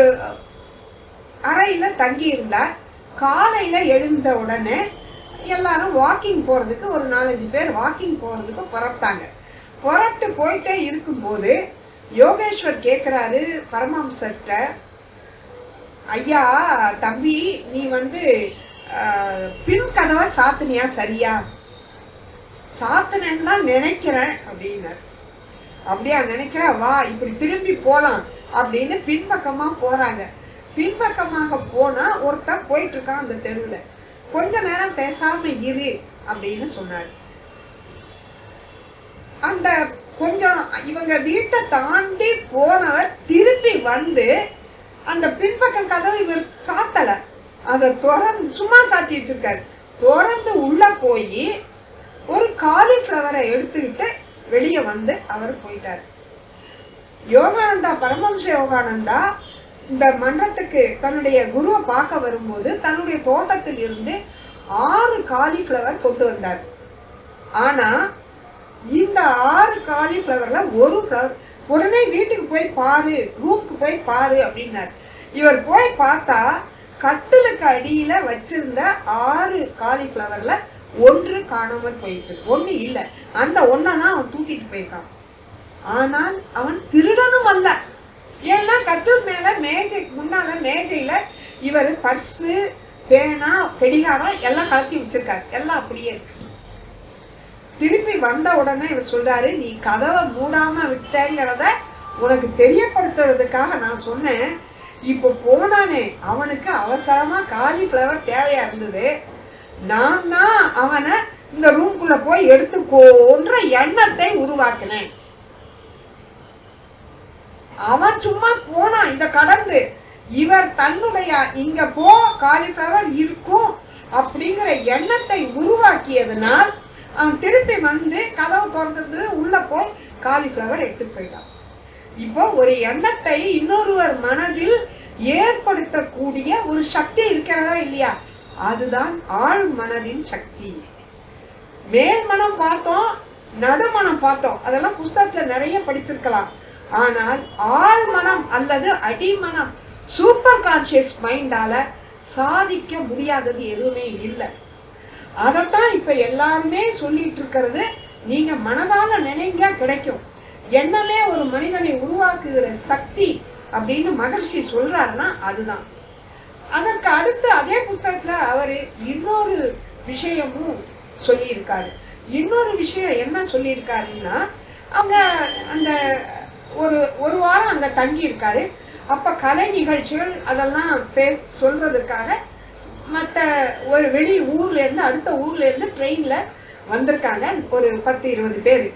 அறையில தங்கி இருந்தார். காலையில எழுந்த உடனே எல்லாரும் வாக்கிங் போறதுக்கு, ஒரு 4-5 பேர் வாக்கிங் போறதுக்கு புறப்பட்டாங்க. புறப்பட்டு போயிட்டே இருக்கும்போது யோகேஸ்வர் கேக்குறாரு பரமஹம்சர்கிட்ட, ஐயா தம்பி, நீ வந்து பின் கதவை சாத்துனியா? சரியா? சாத்துனேன்னு தான் நினைக்கிறேன் அப்படின்னாரு. அப்படியா நினைக்கிற? வா இப்படி திரும்பி போலாம் அப்படின்னு பின்பக்கமா போறாங்க. பின்பக்கமாக போனா ஒருத்தர் போயிட்டு இருக்கான் அந்த தெருவுல. கொஞ்ச நேரம் பேசாம இரு அப்படின்னு சொன்னாரு. அந்த கொஞ்சம் இவங்க வீட்டை தாண்டி போனவர் திரும்பி வந்து அந்த பின்பக்கம் கதவை இவர் சாத்தல, அதை திறந்து சும்மா சாத்தி வச்சிருக்காரு. திறந்து உள்ள போய் ஒரு காலிஃபிளவரை எடுத்துக்கிட்டு வெளியே வந்து அவர் போயிட்டார். யோகானந்தா, பரமஹம்ச யோகானந்தா இந்த மன்றத்துக்கு தன்னுடைய குருவை பார்க்க வரும்போது தன்னுடைய தோட்டத்தில் இருந்து 6 காலிஃபிளவர் கொண்டு வந்தார். ஆனா இந்த 6 காலிஃபிளவர்ல ஒரு ஃபிளவர், உடனே வீட்டுக்கு போய் பாரு, ரூமுக்கு போய் பாரு அப்படின்னாரு. இவர் போய் பார்த்தா கட்டிலுக்கு அடியில வச்சிருந்த 6 காலிஃபிளவர்ல 1 காணாமல் போயிட்டு, 1 இல்ல, அந்த 1தான் அவன் தூக்கிட்டு போயிருக்கான். ஆனால் அவன் திருடனும் அல்ல. ஏன்னா கட்டில் மேல முன்னால மேஜையில இவர் பர்ஸு, பேனா, பெடிகாரம் எல்லாம் கலத்தி வச்சிருக்காரு. எல்லாம் அப்படியே இருக்கு. திருப்பி வந்த உடனே இவர் சொல்றாரு, நீ கதவை மூடாம விட்டேங்கிறத உனக்கு தெரியப்படுத்துறதுக்காக நான் சொன்னேன். இப்ப போனானே அவனுக்கு அவசரமா காலிஃபிளவர் தேவையா இருந்தது, நான் தான் அவனை இந்த ரூம்குள்ள போய் எடுத்துக்கோன்ற எண்ணத்தை உருவாக்கினேன். அவன் சும்மா போனான் இத கடந்து. இவர் தன்னுடைய இங்க போ காலிஃபிளவர் இருக்கும் அப்படிங்கிற எண்ணத்தை உருவாக்கியதுனால் அவன் திருப்பி வந்து கதவை திறந்தது, உள்ள போய் காலிஃபிளவர் எடுத்துட்டு போயிட்டான். இப்போ ஒரு எண்ணத்தை இன்னொருவர் மனதில் ஏற்படுத்தக்கூடிய ஒரு சக்தி இருக்கிறதா இல்லையா? அதுதான் ஆழ் மனதின் சக்தி. மேல் மனம் பார்த்தோம், நடுமனம் பார்த்தோம், அதெல்லாம் புஸ்தகத்துல நிறைய படிச்சிருக்கலாம். ஆனால் ஆழ் மனம் அல்லது அடிமனம், சூப்பர் கான்சியஸ் மைண்டால சாதிக்க முடியாதது எதுவுமே இல்லை. அதத்தான் இப்ப எல்லாருமே சொல்லிட்டு இருக்கிறது. நீங்க மனதால நினைங்க கிடைக்கும். எண்ணமே ஒரு மனிதனை உருவாக்குகிற சக்தி அப்படின்னு மகர்ஷி சொல்றாருன்னா அதுதான். அதற்கு அடுத்து அதே புஸ்தகத்துல அவரு இன்னொரு விஷயமும் சொல்லி இருக்காரு. இன்னொரு விஷயம் என்ன சொல்லி இருக்காருன்னா, அவங்க அந்த ஒரு வாரம் அங்க தங்கி இருக்காரு. அப்ப கலை நிகழ்ச்சிகள் அதெல்லாம் சொல்றதுக்காக மத்த ஒரு வெளி ஊர்ல இருந்து, அடுத்த ஊர்ல இருந்து ட்ரெயின்ல வந்திருக்காங்க. ஒரு 10-20 பேர்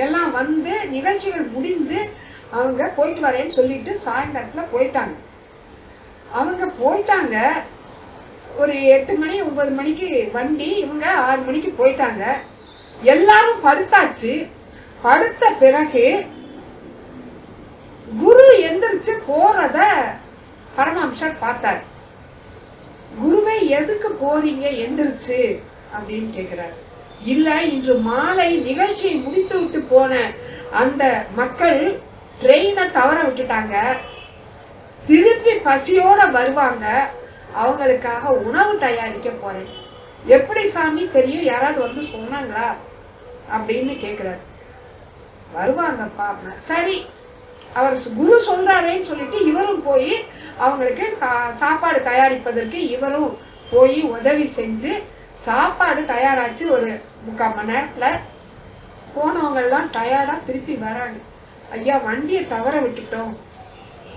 எல்லாம் வந்து நிகழ்ச்சிகள் முடிந்து அவங்க போயிட்டு வரேன்னு சொல்லிட்டு சாயந்தரத்துல போயிட்டாங்க. அவங்க போயிட்டாங்க ஒரு 8 மணி 9 மணிக்கு வண்டி, இவங்க 6 மணிக்கு போயிட்டாங்க. எல்லாரும் படுத்தாச்சு. படுத்த பிறகு குரு எந்திரிச்சு போறத பரமஹம்சர் பார்த்தார். குருவை எதுக்கு போறீங்க எந்திரிச்சு அப்படின்னு கேக்குறாரு. இல்ல, இன்று மாலை நிகழ்ச்சியை முடித்து விட்டு போன அந்த மக்கள் ட்ரெயினை தவற விட்டுட்டாங்க, திருப்பி பசியோட வருவாங்க, அவங்களுக்காக உணவு தயாரிக்க போறேன். எப்படி சாமி தெரியும்? யாராவது வந்து சொன்னாங்களா அப்படின்னு கேக்குறாரு. வருவாங்கப்பா. சரி, அவர் குரு சொல்றாரேன்னு சொல்லிட்டு இவரும் போய் அவங்களுக்கு சாப்பாடு தயாரிப்பதற்கு இவரும் போய் உதவி செஞ்சு சாப்பாடு தயாராச்சு. ஒரு 3/4 மணி நேரத்துல போனவங்க எல்லாம் டயர்டா திருப்பி வராங்க. ஐயா, வண்டியை தவற விட்டுட்டோம்.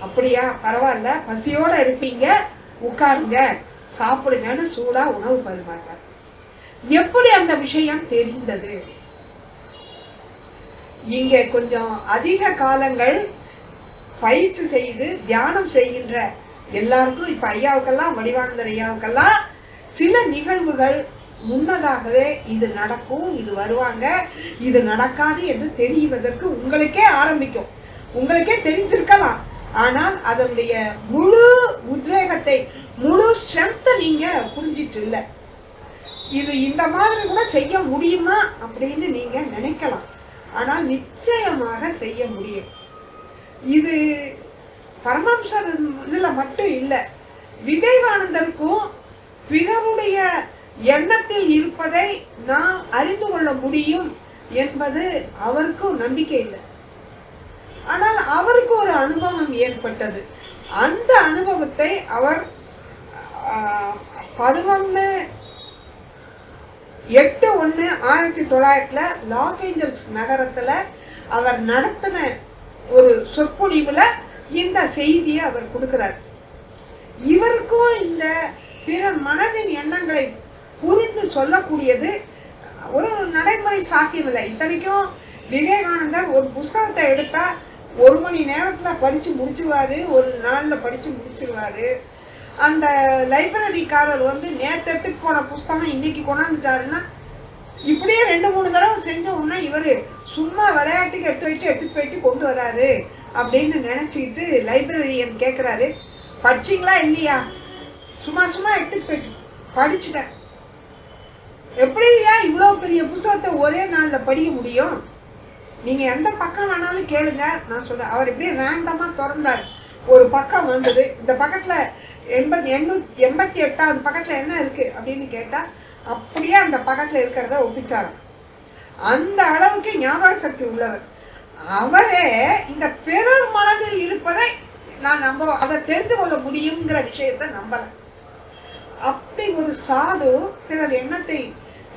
அப்படியா? பரவாயில்ல, பசியோட இருப்பீங்க, உட்காருங்க, சாப்பிடுங்கன்னு சூடா உணவு பருவாங்க. எப்படி அந்த விஷயம் தெரிந்தது? இங்க கொஞ்சம் அதிக காலங்கள் பயிற்சி செய்து தியானம் செய்கின்ற எல்லாருக்கும், இப்ப ஐயாவுக்கெல்லாம், வடிவானந்தர் ஐயாவுக்கெல்லாம் சில நிகழ்வுகள் முன்னதாகவே இது நடக்கும், இது வருவாங்க, இது நடக்காது என்று தெரிவதற்கு உங்களுக்கே ஆரம்பிக்கும். உங்களுக்கே தெரிஞ்சிருக்கலாம். ஆனால் அதனுடைய முழு உத்வேகத்தை, முழு ஸ்ட்ரென்த் நீங்க புரிஞ்சிட்டு இல்ல. இது இந்த மாதிரி கூட செய்ய முடியுமா அப்படின்னு நீங்க நினைக்கலாம். ஆனால் நிச்சயமாக செய்ய முடியும். இது பரமஹம்சர் இதுல மட்டும் இல்ல, விவேகானந்தருக்கும் பிறருடைய எண்ணத்தில் இருப்பதை நாம் அறிந்து கொள்ள முடியும் என்பது அவருக்கும் நம்பிக்கை இல்லை. ஆனால் அவருக்கு ஒரு அனுபவம் ஏற்பட்டது. அந்த அனுபவத்தை அவர் 11/8/1900 லாஸ் ஏஞ்சல்ஸ் நகரத்துல அவர் நடத்தின ஒரு சொற்பொழிவுல இந்த செய்தியை அவர் கொடுக்கிறார். இவருக்கும் இந்த பிற மனதின் எண்ணங்களை புரிந்து சொல்லக்கூடியது ஒரு நடைமுறை சாத்தியம் இல்லை. இத்தனைக்கும் விவேகானந்தர் ஒரு புஸ்தகத்தை எடுத்தா 1 மணி நேரத்துல படிச்சு முடிச்சிருவாரு, ஒரு நாள்ல படிச்சு முடிச்சிருவாரு. அந்த லைப்ரரிக்காரர் வந்து நேத்து எடுத்துட்டு போன புஸ்தகம் இன்னைக்கு கொண்டாந்துட்டாருன்னா இப்படியே 2-3 தடவை செஞ்ச உடனே இவரு சும்மா விளையாட்டுக்கு எடுத்து போயிட்டு கொண்டு வராரு அப்படின்னு நினைச்சுக்கிட்டு லைப்ரரியன் கேக்குறாரு, படிச்சீங்களா இல்லையா? சும்மா சும்மா எடுத்துட்டு போயிட்டு படிச்சுட்டேன். எப்படியா இவ்வளவு பெரிய புத்தகத்தை ஒரே நாள்ல படிக்க முடியும்? நீங்க எந்த பக்கம் வேணாலும் கேளுங்க, நான் சொல்றேன். அவர் இப்படியே ரேண்டமா திறந்தார். ஒரு பக்கம் வந்தது. இந்த பக்கத்துல 888வது பக்கத்துல என்ன இருக்கு அப்படின்னு கேட்டா அப்படியே அந்த பக்கத்துல இருக்கிறத ஒப்பிச்சாராம். அந்த அளவுக்கு ஞாபக சக்தி உள்ளவர். அவரே இந்த பிறர் மனதில் இருப்பதை நான் அதை தெரிந்து கொள்ள முடியுங்கிற விஷயத்த நம்பல. அப்படி ஒரு சாது பிறர் எண்ணத்தை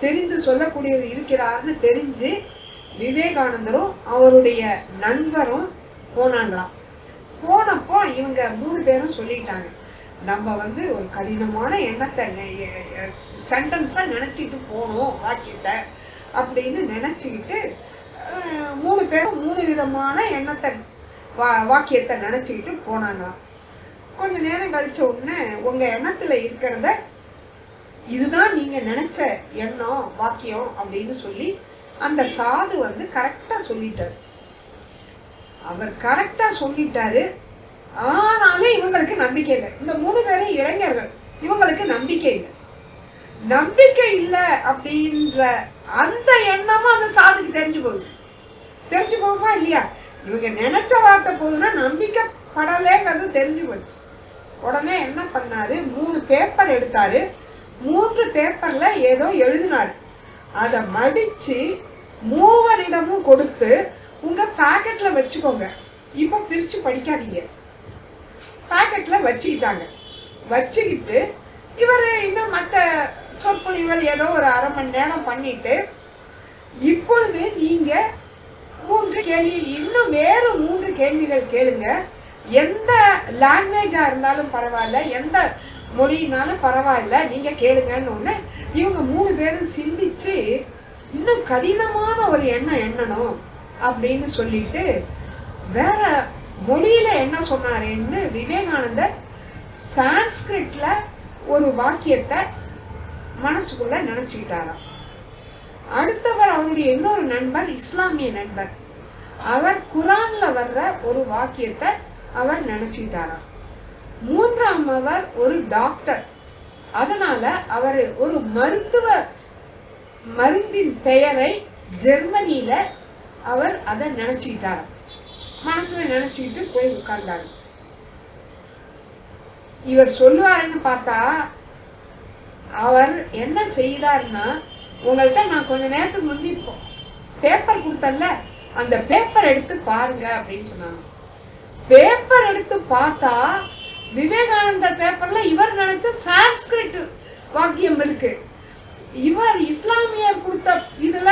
தெரிந்து சொல்லக்கூடியவர் இருக்கிறார்னு தெரிஞ்சு விவேகானந்தரும் அவருடைய நண்பரும் போனாங்களாம். போனப்போ இவங்க 3 பேரும் சொல்லிட்டாங்க, நம்ம ஒரு கடினமான எண்ணத்தை சென்டென்ஸா நினைச்சிட்டு போனோம் வாக்கியத்தை அப்படின்னு நினைச்சுக்கிட்டு 3 பேரும் 3 விதமான எண்ணத்தை வாக்கியத்தை நினைச்சுக்கிட்டு போனாங்களாம். கொஞ்ச நேரம் கழிச்ச உடனே உங்க எண்ணத்துல இருக்கிறத இதுதான் நீங்க நினைச்ச எண்ணம் வாக்கியம் அப்படின்னு சொல்லி அந்த சாது கரெக்டா சொல்லிட்டாரு. அவர் கரெக்டா சொல்லிட்டாரு. ஆனாலும் இவங்களுக்கு நம்பிக்கை இல்லை. இந்த 3 பேரும் இளைஞர்கள், இவங்களுக்கு நம்பிக்கை இல்லை. நம்பிக்கை இல்லை அப்படின்ற அந்த எண்ணமும் அந்த சாதுக்கு தெரிஞ்சு போகுமா இல்லையா? இவங்க நினைச்ச வார்த்தை போகுதுன்னா நம்பிக்கைப்படலேங்கிறது தெரிஞ்சு போச்சு. உடனே என்ன பண்ணாரு, 3 பேப்பர் எடுத்தாரு. 3 பேப்பர்ல ஏதோ எழுதினாரு. அத மடிச்சு 3 கொடுத்து உங்க பாக்கெட்ல வச்சுக்கோங்க, இப்ப பிரிச்சு படிக்காதீங்க. பாக்கெட்ல வச்சுக்கிட்டாங்க. வச்சுக்கிட்டு இவரு இன்னும் மத்த சொற்பொழிவுகள் ஏதோ ஒரு 1/2 மணி நேரம் பண்ணிட்டு, இப்பொழுது நீங்க 3 கேள்வி, இன்னும் வேறு 3 கேள்விகள் கேளுங்க. எந்த லாங்குவேஜா இருந்தாலும் பரவாயில்ல, எந்த மொழினாலும் பரவாயில்ல, நீங்க கேளுங்கன்னு இவங்க 3 பேரும் சிந்திச்சு இன்னும் கடினமான ஒரு எண்ணம் எண்ணணும் அப்படின்னு சொல்லிட்டு வேற மொழியில என்ன சொன்னாருன்னு விவேகானந்தர் சான்ஸ்கிரிட்ல ஒரு வாக்கியத்தை மனசுக்குள்ள நினைச்சுக்கிட்டாராம். அடுத்தவர் அவருடைய இன்னொரு நண்பர், இஸ்லாமிய நண்பர், அவர் குரான்ல வர்ற ஒரு வாக்கியத்தை அவர் நினைச்சுக்கிட்டாராம். 3ஆமவர் ஒரு டாக்டர், அதனால அவர் ஒரு மருந்தின் பெயரை ஜெர்மனியில அவர் அதை நினைச்சுக்கிட்டாராம். மனசுல நினைச்சுக்கிட்டு போய் உட்கார்ந்தாரு. இவர் சொல்லுவாருன்னு பார்த்தா அவர் என்ன செய்தார்னா, உங்கள்கிட்ட நான் கொஞ்ச நேரத்துக்கு முந்தி பேப்பர் கொடுத்தல, அந்த பேப்பர் எடுத்து பாருங்க அப்படின்னு சொன்னாங்க. பேப்பர் எடுத்து பார்த்தா விவேகானந்தர் பேப்பர்ல இவர் நினைச்ச சான்ஸ்கிரிட் வாக்கியம் இருக்கு. இவர் இஸ்லாமியர் கொடுத்த இதுல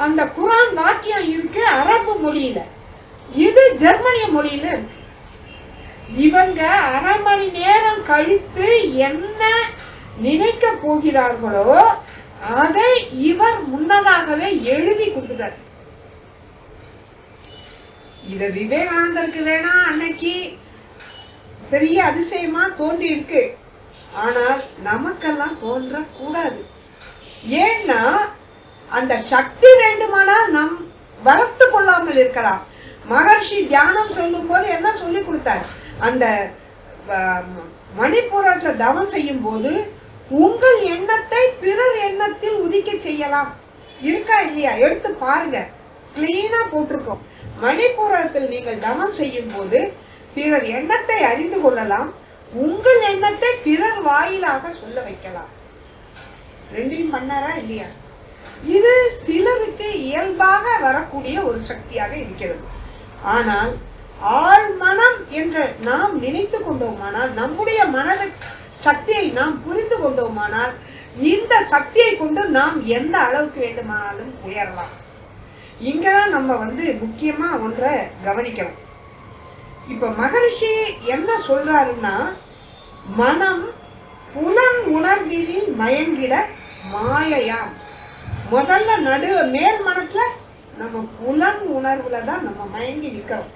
அந்த குரான் வாக்கியம் இருக்கு அரபு மொழியில, இது ஜெர்மனிய மொழியில இருக்கு. இவங்க 1/2 மணி நேரம் கழித்து என்ன நினைக்க போகிறார்களோ அதை இவர் முன்னதாகவே எழுதி கொடுத்துட்டார். இத விவேகானந்தருக்கு வேணா அன்னைக்கு பெரிய அதிசயமா தோன்றி இருக்கு, ஆனால் நமக்கெல்லாம் தோன்ற கூடாது. ஏன்னா அந்த சக்தி வேண்டுமானால் நம் வளர்த்து கொள்ளாமல் இருக்கலாம். மகர்ஷி தியானம் சொல்லும் போது என்ன சொல்லி கொடுத்தார், அந்த மணிப்பூரத்துல தவம் செய்யும் போது உங்கள் எண்ணத்தை பிறர் எண்ணத்தில் உதிக்க செய்யலாம். இருக்கா இல்லையா? எடுத்து பாருங்க, கிளீனா போட்டிருக்கோம். மணிப்பூரத்தில் நீங்கள் தவம் செய்யும் போது பிறர் எண்ணத்தை அறிந்து கொள்ளலாம், உங்கள் எண்ணத்தை பிறர் வாயிலாக சொல்ல வைக்கலாம். 2யும் பண்ணாரா இல்லையா? இது சிலருக்கு இயல்பாக வரக்கூடிய ஒரு சக்தியாக இருக்கிறது. ஆனால் ஆள் மனம் என்று நாம் நினைத்து கொண்டோமானால், நம்முடைய மனது சக்தியை நாம் புரிந்து கொண்டோமானால், இந்த சக்தியை கொண்டு நாம் எந்த அளவுக்கு வேண்டுமானாலும் உயரலாம். இங்கதான் நம்ம முக்கியமா ஒன்றை கவனிக்கணும். இப்ப மகரிஷி என்ன சொல்றாருன்னா, மனம் புலன் உணர்வில் மயங்கிட மாயையாம். முதல்ல மேல் மனத்துல நம்ம புலன் உணர்வுலதான் நம்ம மயங்கி நிக்கிறோம்.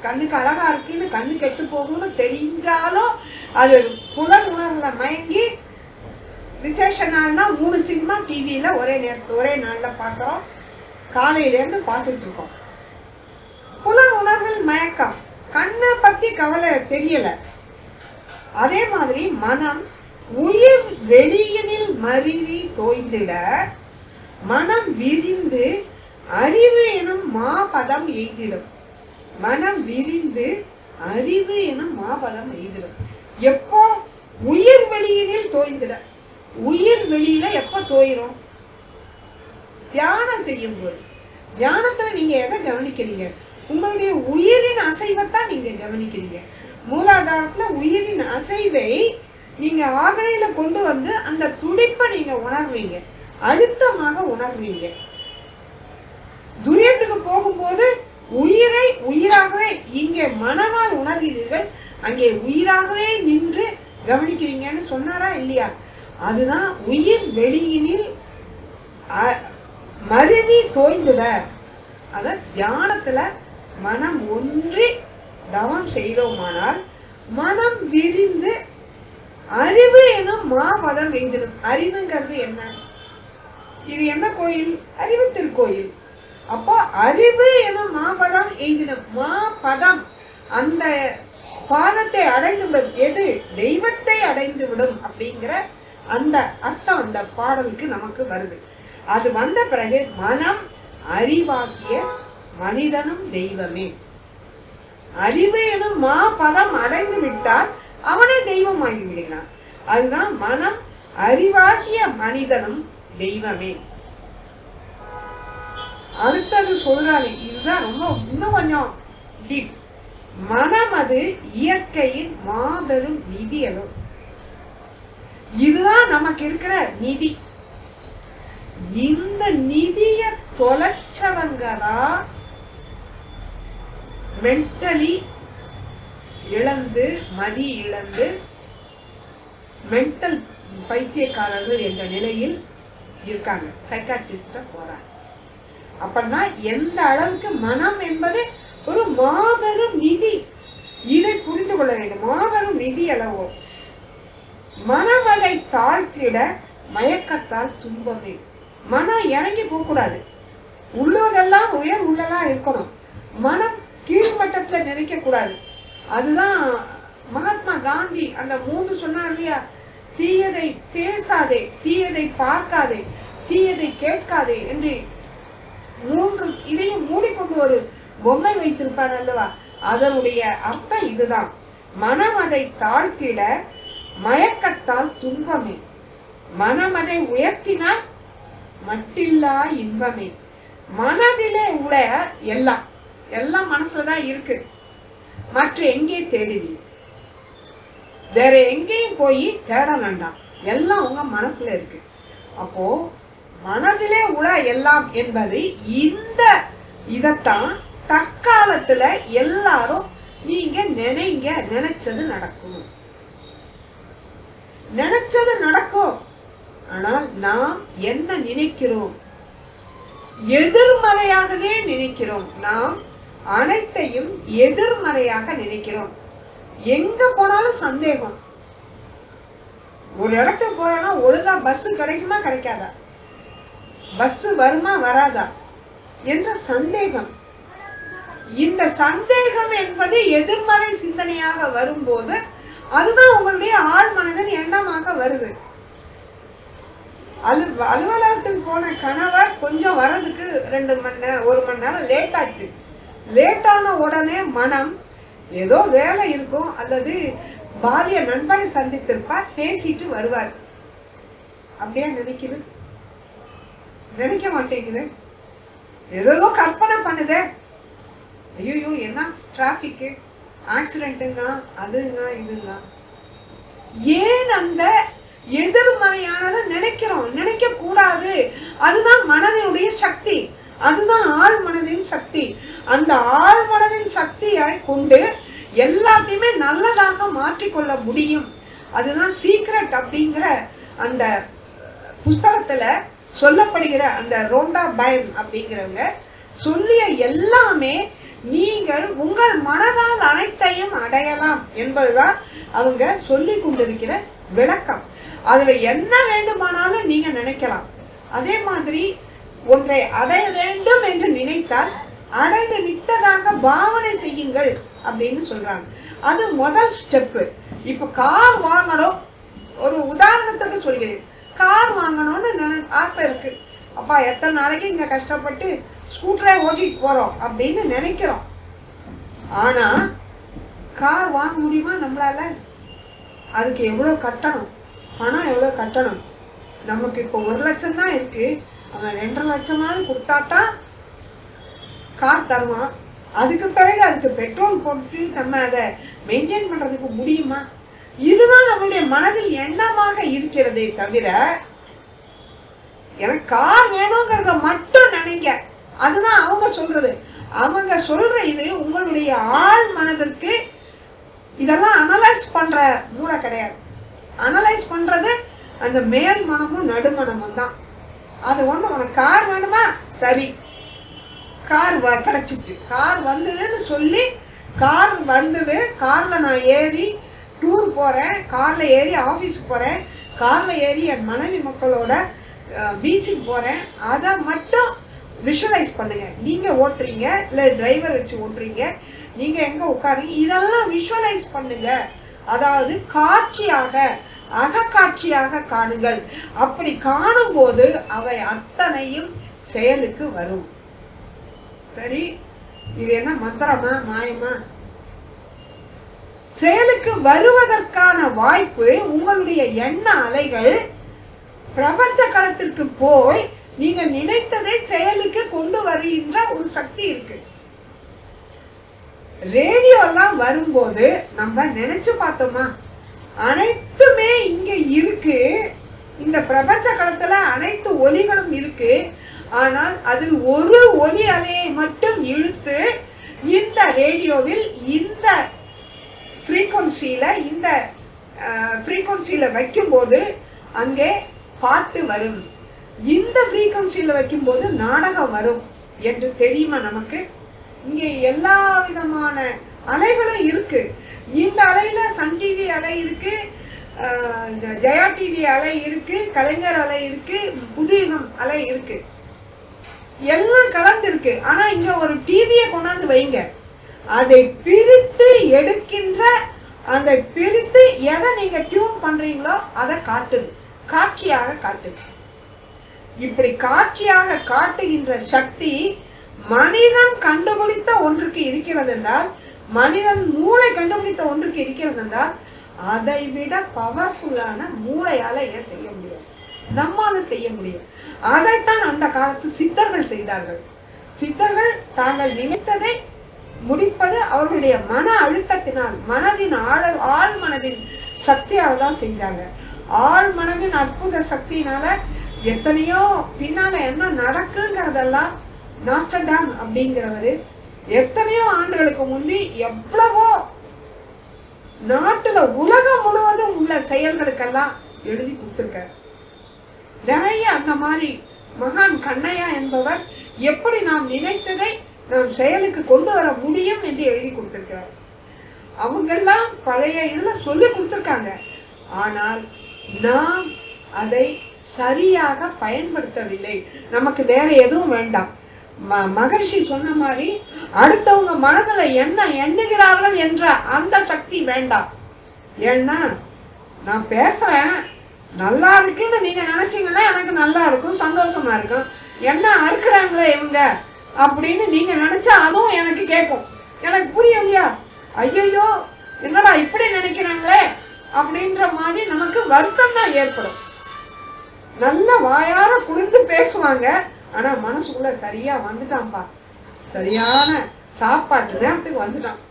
கண்ணுக்கு அழகா இருக்குன்னு கண்ணு கெட்டு போகும்னு தெரிஞ்சாலும் அது புலன் உணர்வுல மயங்கி விசேஷ நாள்னா 3 சினிமா டிவியில ஒரே நாள்ல பாக்குறோம். காலையில இருந்து பார்த்துட்டு இருக்கோம். புலன் உணர்வில் மயக்கம், கண்ணை பத்தி கவலை தெரியல. அதே மாதிரி மனம் உயிர் வெளியினில் மருவி தோய்ந்திட மனம் விரிந்து அறிவு எனும் மாபதம் எய்திடும். மனம் விரிந்து அறிவு எனும் மாபதம் எய்திடும். எப்போ? உயிர் வெளியினில் தோய்ந்திட. உயிர் வெளியில எப்ப தோயிரும்? தியானம் செய்யும் போது. தியானத்துல நீங்க எதை கவனிக்கிறீங்க? உங்களுடைய உயிரின் அசைவைத்தான் நீங்க கவனிக்கிறீங்க. மூலாதாரத்துல உயிரின் அசைவை நீங்க ஆகலையில கொண்டு வந்து அந்த துடிப்பை நீங்க உணர்வீங்க, அழுத்தமாக உணர்வீங்க. துரியத்துக்கு போகும்போது உயிரை உயிராகவே இங்கே மனதால் உணர்கிறீர்கள், அங்கே உயிராகவே நின்று கவனிக்கிறீங்கன்னு சொன்னாரா இல்லையா? அதுதான் உயிர் வெளியினில் மருவி தோய்ந்துட. அத தியானத்துல மனம் ஒன்றி தவம் செய்தோமானால் மனம் விரிந்து அறிவு எனும் மாபதம் எய்திடும். அறிவுங்கிறது என்ன? இது என்ன கோயில்? அறிவு திருக்கோயில். அப்போ அறிவு எனும் மாபதம் எய்திடும். மாபதம், அந்த பாதத்தை அடைந்து விடும். எது? தெய்வத்தை அடைந்து விடும் அப்படிங்கிற அந்த அர்த்தம் அந்த பாடலுக்கு நமக்கு வருது. அது வந்த பிறகு மனம் அறிவாக்கிய மனிதனும் தெய்வமே. அறிவு எனும் மாபதம் அடைந்து விட்டால் அவனே தெய்வமாகி விடுகிறான். அதுதான் மனம் அறிவாகிய மனிதனும் தெய்வமே. அடுத்தது சொல்றாரு, இதுதான் ரொம்ப இன்னும் கொஞ்சம் டீப். மனம் அது இயற்கையின் மாபெரும் நிதி. அளவு இதுதான் நமக்கு இருக்கிற நிதி. இந்த நிதிய தொலைச்சவங்கதான் மென்டலி இழந்து, மதி இழந்து, மென்டல் பைத்தியக்காரர்கள் என்ற நிலையில் இருக்காங்க. சைக்காட்ரிஸ்ட போறாங்க. அப்படின்னா எந்த அளவுக்கு மனம் என்பது ஒரு மாபெரும் நிதி, இதை புரிந்து கொள்ள வேண்டும். மாபெரும் நிதி அளவோ. மனமதை தாழ்த்திட மயக்கத்தால் துன்பமே. மனம் இறங்கி போக கூடாது. உள்ளதெல்லாம் உயர் உள்ளதா இருக்கணும். மனம் கீழ்மட்டத்துல நினைக்க கூடாது. அதுதான் மகாத்மா காந்தி அந்த 3 சொன்னார் இல்லையா? தீயதை பேசாதே, தீயதை பார்க்காதே, தீயதை கேட்காதே என்று 3 இதையும் மூடிக்கொண்டு ஒரு பொம்மை வைத்திருப்பார் அல்லவா? அதனுடைய அர்த்தம் இதுதான். மனம் அதை தாழ்த்திட மயக்கத்தால் துன்பமே. மனம் அதை உயர்த்தினால் மட்டில்லா இன்பமே. மனதிலே உள்ள எல்லாம் எல்லாம் மனசுலதான் இருக்கு. மற்ற எங்கே தேடுது? வேற எங்கேயும் போய் தேட வேண்டாம். எல்லாம் உங்க மனசுல இருக்கு. அப்போ மனதிலே உள்ள எல்லாம் என்பது இந்த இதத்தான் தற்காலத்துல எல்லாரும் நீங்க நினைங்க, நினைச்சது நடக்கும், நினைச்சது நடக்கும். ஆனால் நாம் என்ன நினைக்கிறோம்? எதிர்மறையாகவே நினைக்கிறோம். நாம் அனைத்தையும் எதிர்மறையாக நினைக்கிறோம். எங்க போனாலும் சந்தேகம். ஒரு இடத்துக்கு போறோம்னா ஒழுங்கா பஸ் கிடைக்குமா கிடைக்காதா, பஸ் வருமா வராதா என்ற சந்தேகம். இந்த சந்தேகம் என்பது எதிர்மறை சிந்தனையாக வரும்போது அதுதான் உங்களுடைய ஆழ் மனதின் எண்ணமாக வருது. அலுவலகத்துக்கு போன கணவர் கொஞ்சம் வர்றதுக்கு 2 மணி நேரம் 1 மணி நேரம் லேட் ஆச்சு. லேட்டான உடனே மனம் ஏதோ வேலை இருக்கும், அல்லது பாரிய நண்பரை சந்தித்திருப்பார், பேசிட்டு வருவார். அப்படியே நினைக்குது? நினைக்க மாட்டேங்குது. ஏதோ கற்பனை பண்ணுது. ஐயோ என்ன டிராபிக் ஆக்சிடென்ட்டுங்க, அதுங்க இதுங்க. ஏன் அந்த எதிர்மறையானதை நினைக்கிறோம்? நினைக்க கூடாது. அதுதான் மனதினுடைய சக்தி, அதுதான் ஆழ் மனதின் சக்தி. அந்த ஆழ் மனதின் சக்தியை கொண்டு எல்லாத்தையுமே நல்லதாக மாற்றிக்கொள்ள முடியும். அதுதான் சீக்ரெட் அப்படிங்கிற அந்த புஸ்தகத்துல சொல்லப்படுகிற அந்த ரோண்டா பைன் அப்படிங்கிறவங்க சொல்லிய எல்லாமே நீங்கள் உங்கள் மனதால் அனைத்தையும் அடையலாம் என்பதுதான் அவங்க சொல்லி கொண்டிருக்கிற விளக்கம். அதுல என்ன வேண்டுமானாலும் நீங்க நினைக்கலாம். அதே மாதிரி ஒன்றை அடைய வேண்டும் என்று நினைத்தால் அடைந்து விட்டதாக பாவனை செய்யுங்கள் அப்படின்னு சொல்றாங்க. அது முதல் ஸ்டெப். இப்ப கார் வாங்கணும், ஒரு உதாரணத்துக்கு சொல்கிறேன். கார் வாங்கணும்னு ஆசை இருக்கு. அப்பா எத்தனை நாளைக்கு இங்க கஷ்டப்பட்டு ஸ்கூட்டரை ஓட்டிட்டு போறோம் அப்படின்னு நினைக்கிறோம். ஆனா கார் வாங்க முடியுமா நம்மளால? அதுக்கு எவ்வளவு கட்டணும், பணம் எவ்வளவு கட்டணும்? நமக்கு இப்போ 1 லட்சம் தான் இருக்கு, அவன் 2.5 லட்சமாவது கொடுத்தாதான் கார் தருவான். அதுக்கு பிறகு அதுக்கு பெட்ரோல் போட்டு நம்ம அதை மெயின்டைன் பண்றதுக்கு முடியுமா? இதுதான் நம்மளுடைய மனதில் எண்ணமாக இருக்கிறதே தவிர எனக்கு கார் வேணுங்கிறத மட்டும் நினைங்க. அதுதான் அவங்க சொல்றது. அவங்க சொல்ற இது உங்களுடைய ஆழ் மனதிற்கு இதெல்லாம் அனலைஸ் பண்ற மூளை கிடையாது. அனலைஸ் பண்றது அந்த மேல் மனமும் நடுமனமும் தான். அது ஒண்ணு, உனக்கு கார் வேணுமா, சரி கார் கிடைச்சிச்சு, கார் வந்ததுன்னு சொல்லி கார் வந்தது, கார்ல நான் ஏறி டூர் போறேன், கார்ல ஏறி ஆபீஸ்க்கு போறேன், கார்ல ஏறி என் மனைவி மக்களோட பீச்சுக்கு போறேன், அதை மட்டும் விஷுவலைஸ் பண்ணுங்க. நீங்க ஓட்டுறீங்க இல்ல டிரைவர் வச்சு ஓட்டுறீங்க, நீங்க எங்க உட்காருங்க, இதெல்லாம் விஷுவலைஸ் பண்ணுங்க. அதாவது காட்சியாக, அகக்காட்சியாக காணுங்கள். அப்படி காணும் போது அவை அத்தனையும் செயலுக்கு வரும். சரி, இது என்ன மந்திரமா மாயமா? செயலுக்கு வருவதற்கான வாய்ப்பு உங்களுடைய எண்ண அலைகள் பிரபஞ்ச களத்திற்கு போய் நீங்க நினைத்ததை செயலுக்கு கொண்டு வருகின்ற ஒரு சக்தி இருக்கு. ரேடியோ எல்லாம் வரும்போது நம்ம நினைச்சு பார்த்தோமா? அனைத்துமே இங்க இருக்கு, இந்த பிரபஞ்ச களத்துல அனைத்து ஒலிகளும் இருக்கு. ஆனால் அதில் ஒரு ஒலி அலையை மட்டும் இழுத்து இந்த ரேடியோவில் இந்த ஃப்ரீக்வன்சியில வைக்கும் போது அங்கே பாட்டு வரும், இந்த ஃப்ரீக்வன்சியில வைக்கும் போது நாடகம் வரும் என்று தெரியுமா நமக்கு? இங்கே எல்லா விதமான அலைகளும் இருக்கு. இந்த அலையில சன் டிவி அலை இருக்கு, ஜெயா டிவி அலை இருக்கு, கலைஞர் அலை இருக்கு, புதுயுகம் அலை இருக்கு, எல்லாம் கலந்து இருக்கு. ஆனா இங்க ஒரு டிவியை கொண்டாந்து வைங்க, அதை பிரித்து எடுக்கின்ற, அந்த பிரித்து எதை நீங்க டியூன் பண்றீங்களோ அதை காட்டுது, காட்சியாக காட்டுது. இப்படி காட்சியாக காட்டுகின்ற சக்தி மனிதன் கண்டுபிடித்த ஒன்றுக்கு இருக்கிறது என்றால், மனிதன் மூளை கண்டுபிடித்த ஒன்றுக்கு இருக்கிறது என்றால், அதை விட பவர்ஃபுல்லான மூளையால ஏன் செய்ய முடியாது? நம்மால செய்ய முடியும். அதைத்தான் அந்த காலத்து சித்தர்கள் செய்தார்கள். சித்தர்கள் தாங்கள் நினைத்ததை முடிப்பது அவர்களுடைய மன அழுத்தத்தினால், மனதின் ஆழ் மனதின் சக்தியால் தான் செஞ்சாங்க. ஆழ் மனதின் அற்புத சக்தியினால எத்தனையோ பின்னால என்ன நடக்குங்கிறதெல்லாம் நாஸ்டர்டாம் அப்படிங்கிறவரு எத்தனையோ ஆண்டுகளுக்கு முந்தி எவ்வளவோ நாட்டுல உலகம் முழுவதும் உள்ள செயல்களுக்கெல்லாம் எழுதி கொடுத்திருக்காரு. நிறைய அந்த மாதிரி மகான் கண்ணையா என்பவர் எப்படி நாம் நினைத்ததை நாம் செயலுக்கு கொண்டு வர முடியும் என்று எழுதி கொடுத்திருக்கிறார். அவங்கெல்லாம் பழைய இதுல சொல்லி கொடுத்திருக்காங்க. ஆனால் நாம் அதை சரியாக பயன்படுத்தவில்லை. நமக்கு வேற எதுவும் வேண்டாம். மகரிஷி சொன்ன மாதிரி அடுத்தவங்க மனதுல என்ன எண்ணுகிறார்கள் என்ற அந்த சக்தி வேண்டாம். ஏன்னா நான் பேசுறேன் நல்லா இருக்குன்னு நீங்க நினைச்சீங்கன்னா எனக்கு நல்லா இருக்கும், சந்தோஷமா இருக்கும். என்ன அறுக்குறாங்களே இவங்க அப்படின்னு நீங்க நினைச்சா அதுவும் எனக்கு கேட்கும், எனக்கு புரியலையா, ஐயோ என்னடா இப்படி நினைக்கிறாங்களே அப்படின்ற மாதிரி நமக்கு வருத்தம் தான் ஏற்படும். நல்ல வாயார குளிர்ந்து பேசுவாங்க, ஆனா மனசுக்குள்ள சரியா வந்துட்டான்பா, சரியான சாப்பாட்டு நேரத்துக்கு வந்துட்டான்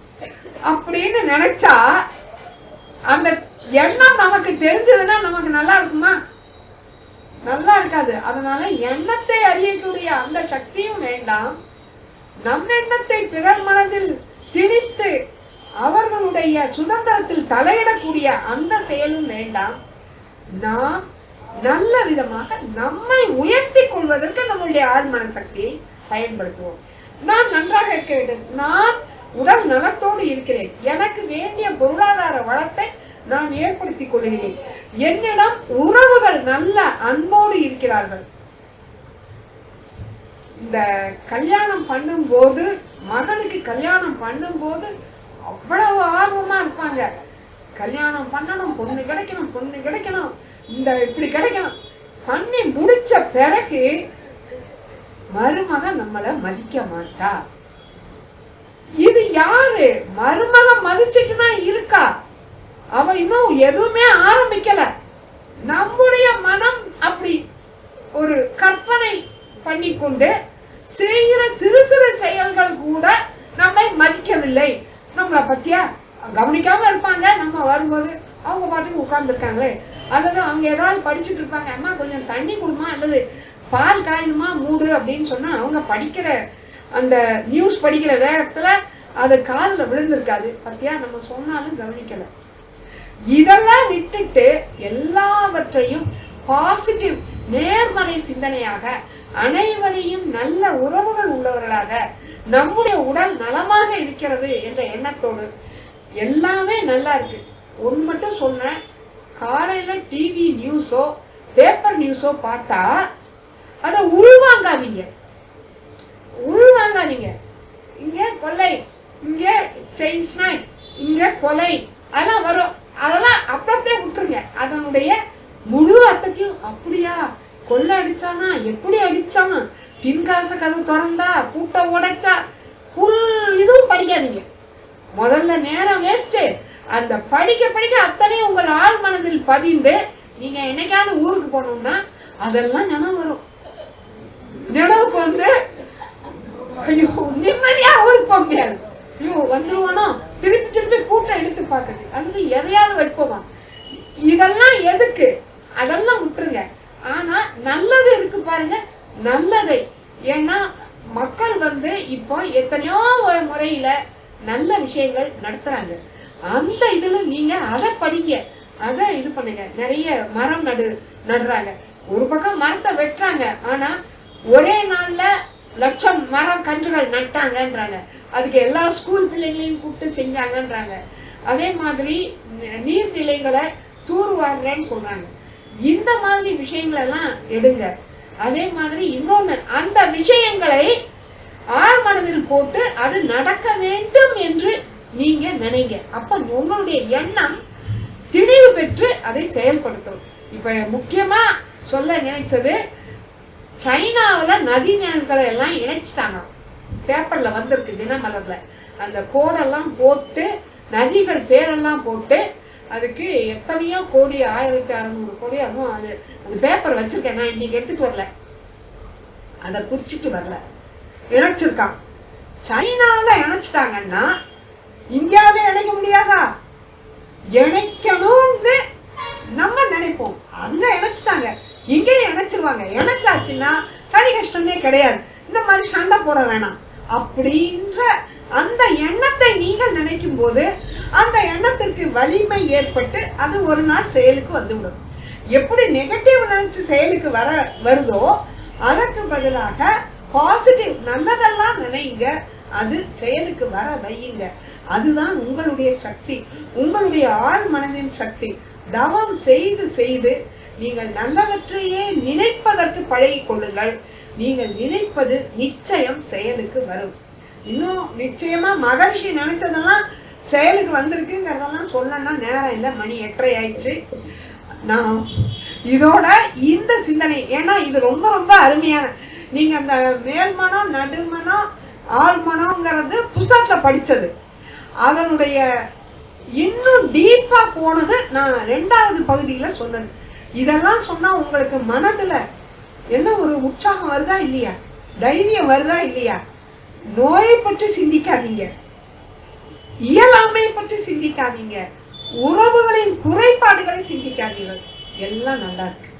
அப்படின்னு நினைச்சா அந்த எண்ணம் நமக்கு தெரிஞ்சதுன்னா நமக்கு நல்லா இருக்குமா? நல்லா இருக்காது. அதனால எண்ணத்தை அறியக்கூடிய அந்த சக்தியும் வேண்டாம். நம் எண்ணத்தை பிறர் மனதில் திணித்து அவர்களுடைய சுதந்திரத்தில் தலையிடக்கூடிய அந்த செயலும் வேண்டாம். நாம் நல்ல விதமாக நம்மை உயர்த்தி கொள்வதற்கு நம்முடைய ஆழ்மன சக்தியை பயன்படுத்துவோம். நான் நன்றாக இருக்க வேண்டும், நான் உடல் நலத்தோடு இருக்கிறேன், எனக்கு வேண்டிய பொருளாதார வளத்தை நான் ஏற்படுத்திக் கொள்கிறேன், என்னிடம் உறவுகள் நல்ல அன்போடு இருக்கிறார்கள். இந்த கல்யாணம் பண்ணும் போது, மகனுக்கு கல்யாணம் பண்ணும் போது அவ்வளவு ஆர்வமா இருப்பாங்க. கல்யாணம் பண்ணணும், பொண்ணு கிடைக்கணும், பொண்ணு கிடைக்கணும், இந்த இப்படி கிடைக்கணும். பண்ணி முடிச்ச பிறகு மருமக நம்மள மதிக்க மாட்டா. இது யாரு? மருமக மதிச்சுட்டு தான் இருக்கா. அவ இன்னும் எதுவுமே ஆரம்பிக்கல. நம்முடைய மனம் அப்படி ஒரு கற்பனை பண்ணி கொண்டு செய்கிற சிறு சிறு செயல்கள் கூட நம்மை மதிக்கவில்லை. நம்மளை பத்தியா கவனிக்காம இருப்பாங்க. நம்ம வரும்போது அவங்க பாட்டுக்கு உட்கார்ந்து இருக்காங்களே, அல்லது அவங்க ஏதாவது படிச்சுட்டு இருப்பாங்க, அம்மா கொஞ்சம் தண்ணி கொடுமா, அல்லது பால் காயுதுமா மூடு அப்படின்னு சொன்னா அவங்க படிக்கிற அந்த நியூஸ் படிக்கிற வேகத்துல அது காதுல விழுந்திருக்காது. பத்தியா நம்ம சொன்னாலும் கவனிக்கல. இதெல்லாம் விட்டுட்டு எல்லாவற்றையும் பாசிட்டிவ் நேர்மறை சிந்தனையாக, அனைவரையும் நல்ல உறவுகள் உள்ளவர்களாக, நம்முடைய உடல் நலமாக இருக்கிறது என்ற எண்ணத்தோடு எல்லாமே நல்லா இருக்கு. ஒன்று மட்டும் சொன்னேன், காலையில டிவி நியூஸோ பேப்பர் நியூஸோ பார்த்தா அதை உள்வாங்காதீங்க. இங்க கொலை, இங்க செயின் ஸ்நாச், இங்க கொலை, அதெல்லாம் வரும். அதெல்லாம் அப்படியே விட்டுருங்க. அதனுடைய முழு அர்த்தத்தையும், அப்படியா கொள்ளை அடிச்சானா, எப்படி அடிச்சான், பின்காச கதவு திறந்தா, பூட்டை உடைச்சா, புல் இதுவும் படிக்காதீங்க. முதல்ல நேரம் வேஸ்ட். அந்த படிக்க அத்தனையும் உங்கள் ஆள் மனதில் பதிந்து நீங்க என்னைக்காவது ஊருக்கு போனோம்னா அதெல்லாம் நினைவு வரும். நினைவுக்கு வந்து ஐயோ நிம்மதியா ஊருக்கு போக முடியாது. ஐயோ வந்துருவானோ, திருப்பி கூட்டம் எடுத்து பார்க்குது, அல்லது எதையாவது வைப்போமா. இதெல்லாம் எதுக்கு? அதெல்லாம் விட்டுருங்க. ஆனா நல்லது இருக்கு பாருங்க, நல்லதை. ஏன்னா மக்கள் வந்து இப்போ எத்தனையோ முறையில நல்ல விஷயங்கள் நடத்துறாங்க. அந்த இதுல நீங்க அதை படிங்க, அதை இது பண்ணுங்க. நிறைய மரம் நடுறாங்க. ஒரு பக்கம் மரத்தை வெட்டுறாங்க, ஆனா ஒரே நாள்ல லட்சம் மரம் கன்றுகள் நட்டாங்கன்றாங்க. அதுக்கு எல்லா ஸ்கூல் பிள்ளைங்களையும் கூப்பிட்டு செஞ்சாங்கன்றாங்க. அதே மாதிரி நீர்நிலைகளை தூர்வாருன்னு சொல்றாங்க. இந்த மாதிரி விஷயங்கள் எல்லாம் எடுங்க. அதே மாதிரி இன்னொன்னு, அந்த விஷயங்களை ஆழ் மனதில் போட்டு அது நடக்க வேண்டும் என்று நீங்க நினைங்க. அப்ப உங்களுடைய எண்ணம் திணிவு பெற்று அதை செயல்படுத்தும். இப்ப முக்கியமா சொல்ல நினைச்சது, சைனாவில நதி நீர்களை எல்லாம் இணைச்சிட்டாங்க. பேப்பர்ல வந்திருக்கு, தினமலர்ல. அந்த கோடெல்லாம் போட்டு, நதிகள் பேரெல்லாம் போட்டு, அதுக்கு எத்தனையோ கோடி, 1600 கோடி ஆகும். அது அந்த பேப்பர் வச்சிருக்கேன், நான் இன்னைக்கு எடுத்துட்டு வரல, அதை குறிச்சிட்டு வரல. இணைச்சிருக்கான். சைனால இணைச்சிட்டாங்கன்னா இந்தியாவே இணைக்க முடியாதா? இணைக்கணும்னு நம்ம நினைப்போம். அங்க இணைச்சிட்டாங்க, இங்கேயும் இணைச்சிருவாங்க. இணைச்சாச்சுன்னா தனி கஷ்டமே கிடையாது. இந்த மாதிரி சண்டை போட வேணாம் அப்படின்ற அந்த எண்ணத்தை நீங்கள் நினைக்கும் போது அந்த எண்ணத்திற்கு வலிமை ஏற்பட்டு அது ஒரு நாள் செயலுக்கு வந்துவிடும். எப்படி நெகட்டிவ் நினைச்சு செயலுக்கு வருதோ அதற்கு பதிலாக பாசிட்டிவ் நல்லதெல்லாம் நினைங்க, அது செயலுக்கு வர வையுங்க. அதுதான் உங்களுடைய சக்தி, உங்களுடைய ஆழ் மனதின் சக்தி. தவம் செய்து செய்து நீங்கள் நல்லவற்றையே நினைப்பதற்கு பழகிக் கொள்ளுங்கள். நீங்கள் நினைப்பது நிச்சயம் செயலுக்கு வரும். இன்னும் நிச்சயமா மகர்ஷி நினைச்சதெல்லாம் செயலுக்கு வந்திருக்குங்கிறதெல்லாம் சொல்லனா நேரம் இல்லை, மணி 8:30 ஆயிடுச்சு. நான் இதோட இந்த சிந்தனை, ஏன்னா இது ரொம்ப ரொம்ப அருமையான, நீங்க அந்த மேல்மனம் நடுமனம் ஆழ்மனம்ங்கிறது புத்தகத்துல படிச்சது, அதனுடைய இன்னும் டீப்பா போனது நான் 2வது பகுதியில சொன்னது. இதெல்லாம் சொன்னா உங்களுக்கு மனதுல என்ன ஒரு உற்சாகம் வருதா இல்லையா, தைரியம் வருதா இல்லையா? நோயை பற்றி சிந்திக்காதீங்க, இயலாமை பற்றி சிந்திக்காதீங்க, உறவுகளின் குறைபாடுகளை சிந்திக்காதீர்கள். எல்லாம் நல்லா இருக்கு.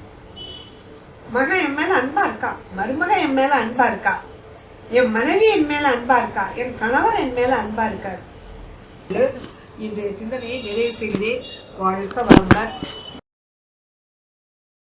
மகன் என் மேல அன்பா இருக்கா, மருமக என் மேல அன்பா இருக்கா, என் மனைவி என் மேல அன்பா இருக்கா, என் கணவர் என் மேல அன்பா இருக்காரு. இன்றைய சிந்தனையை நிறைவு செய்கிறேன். வாழ்க வளமுடன்.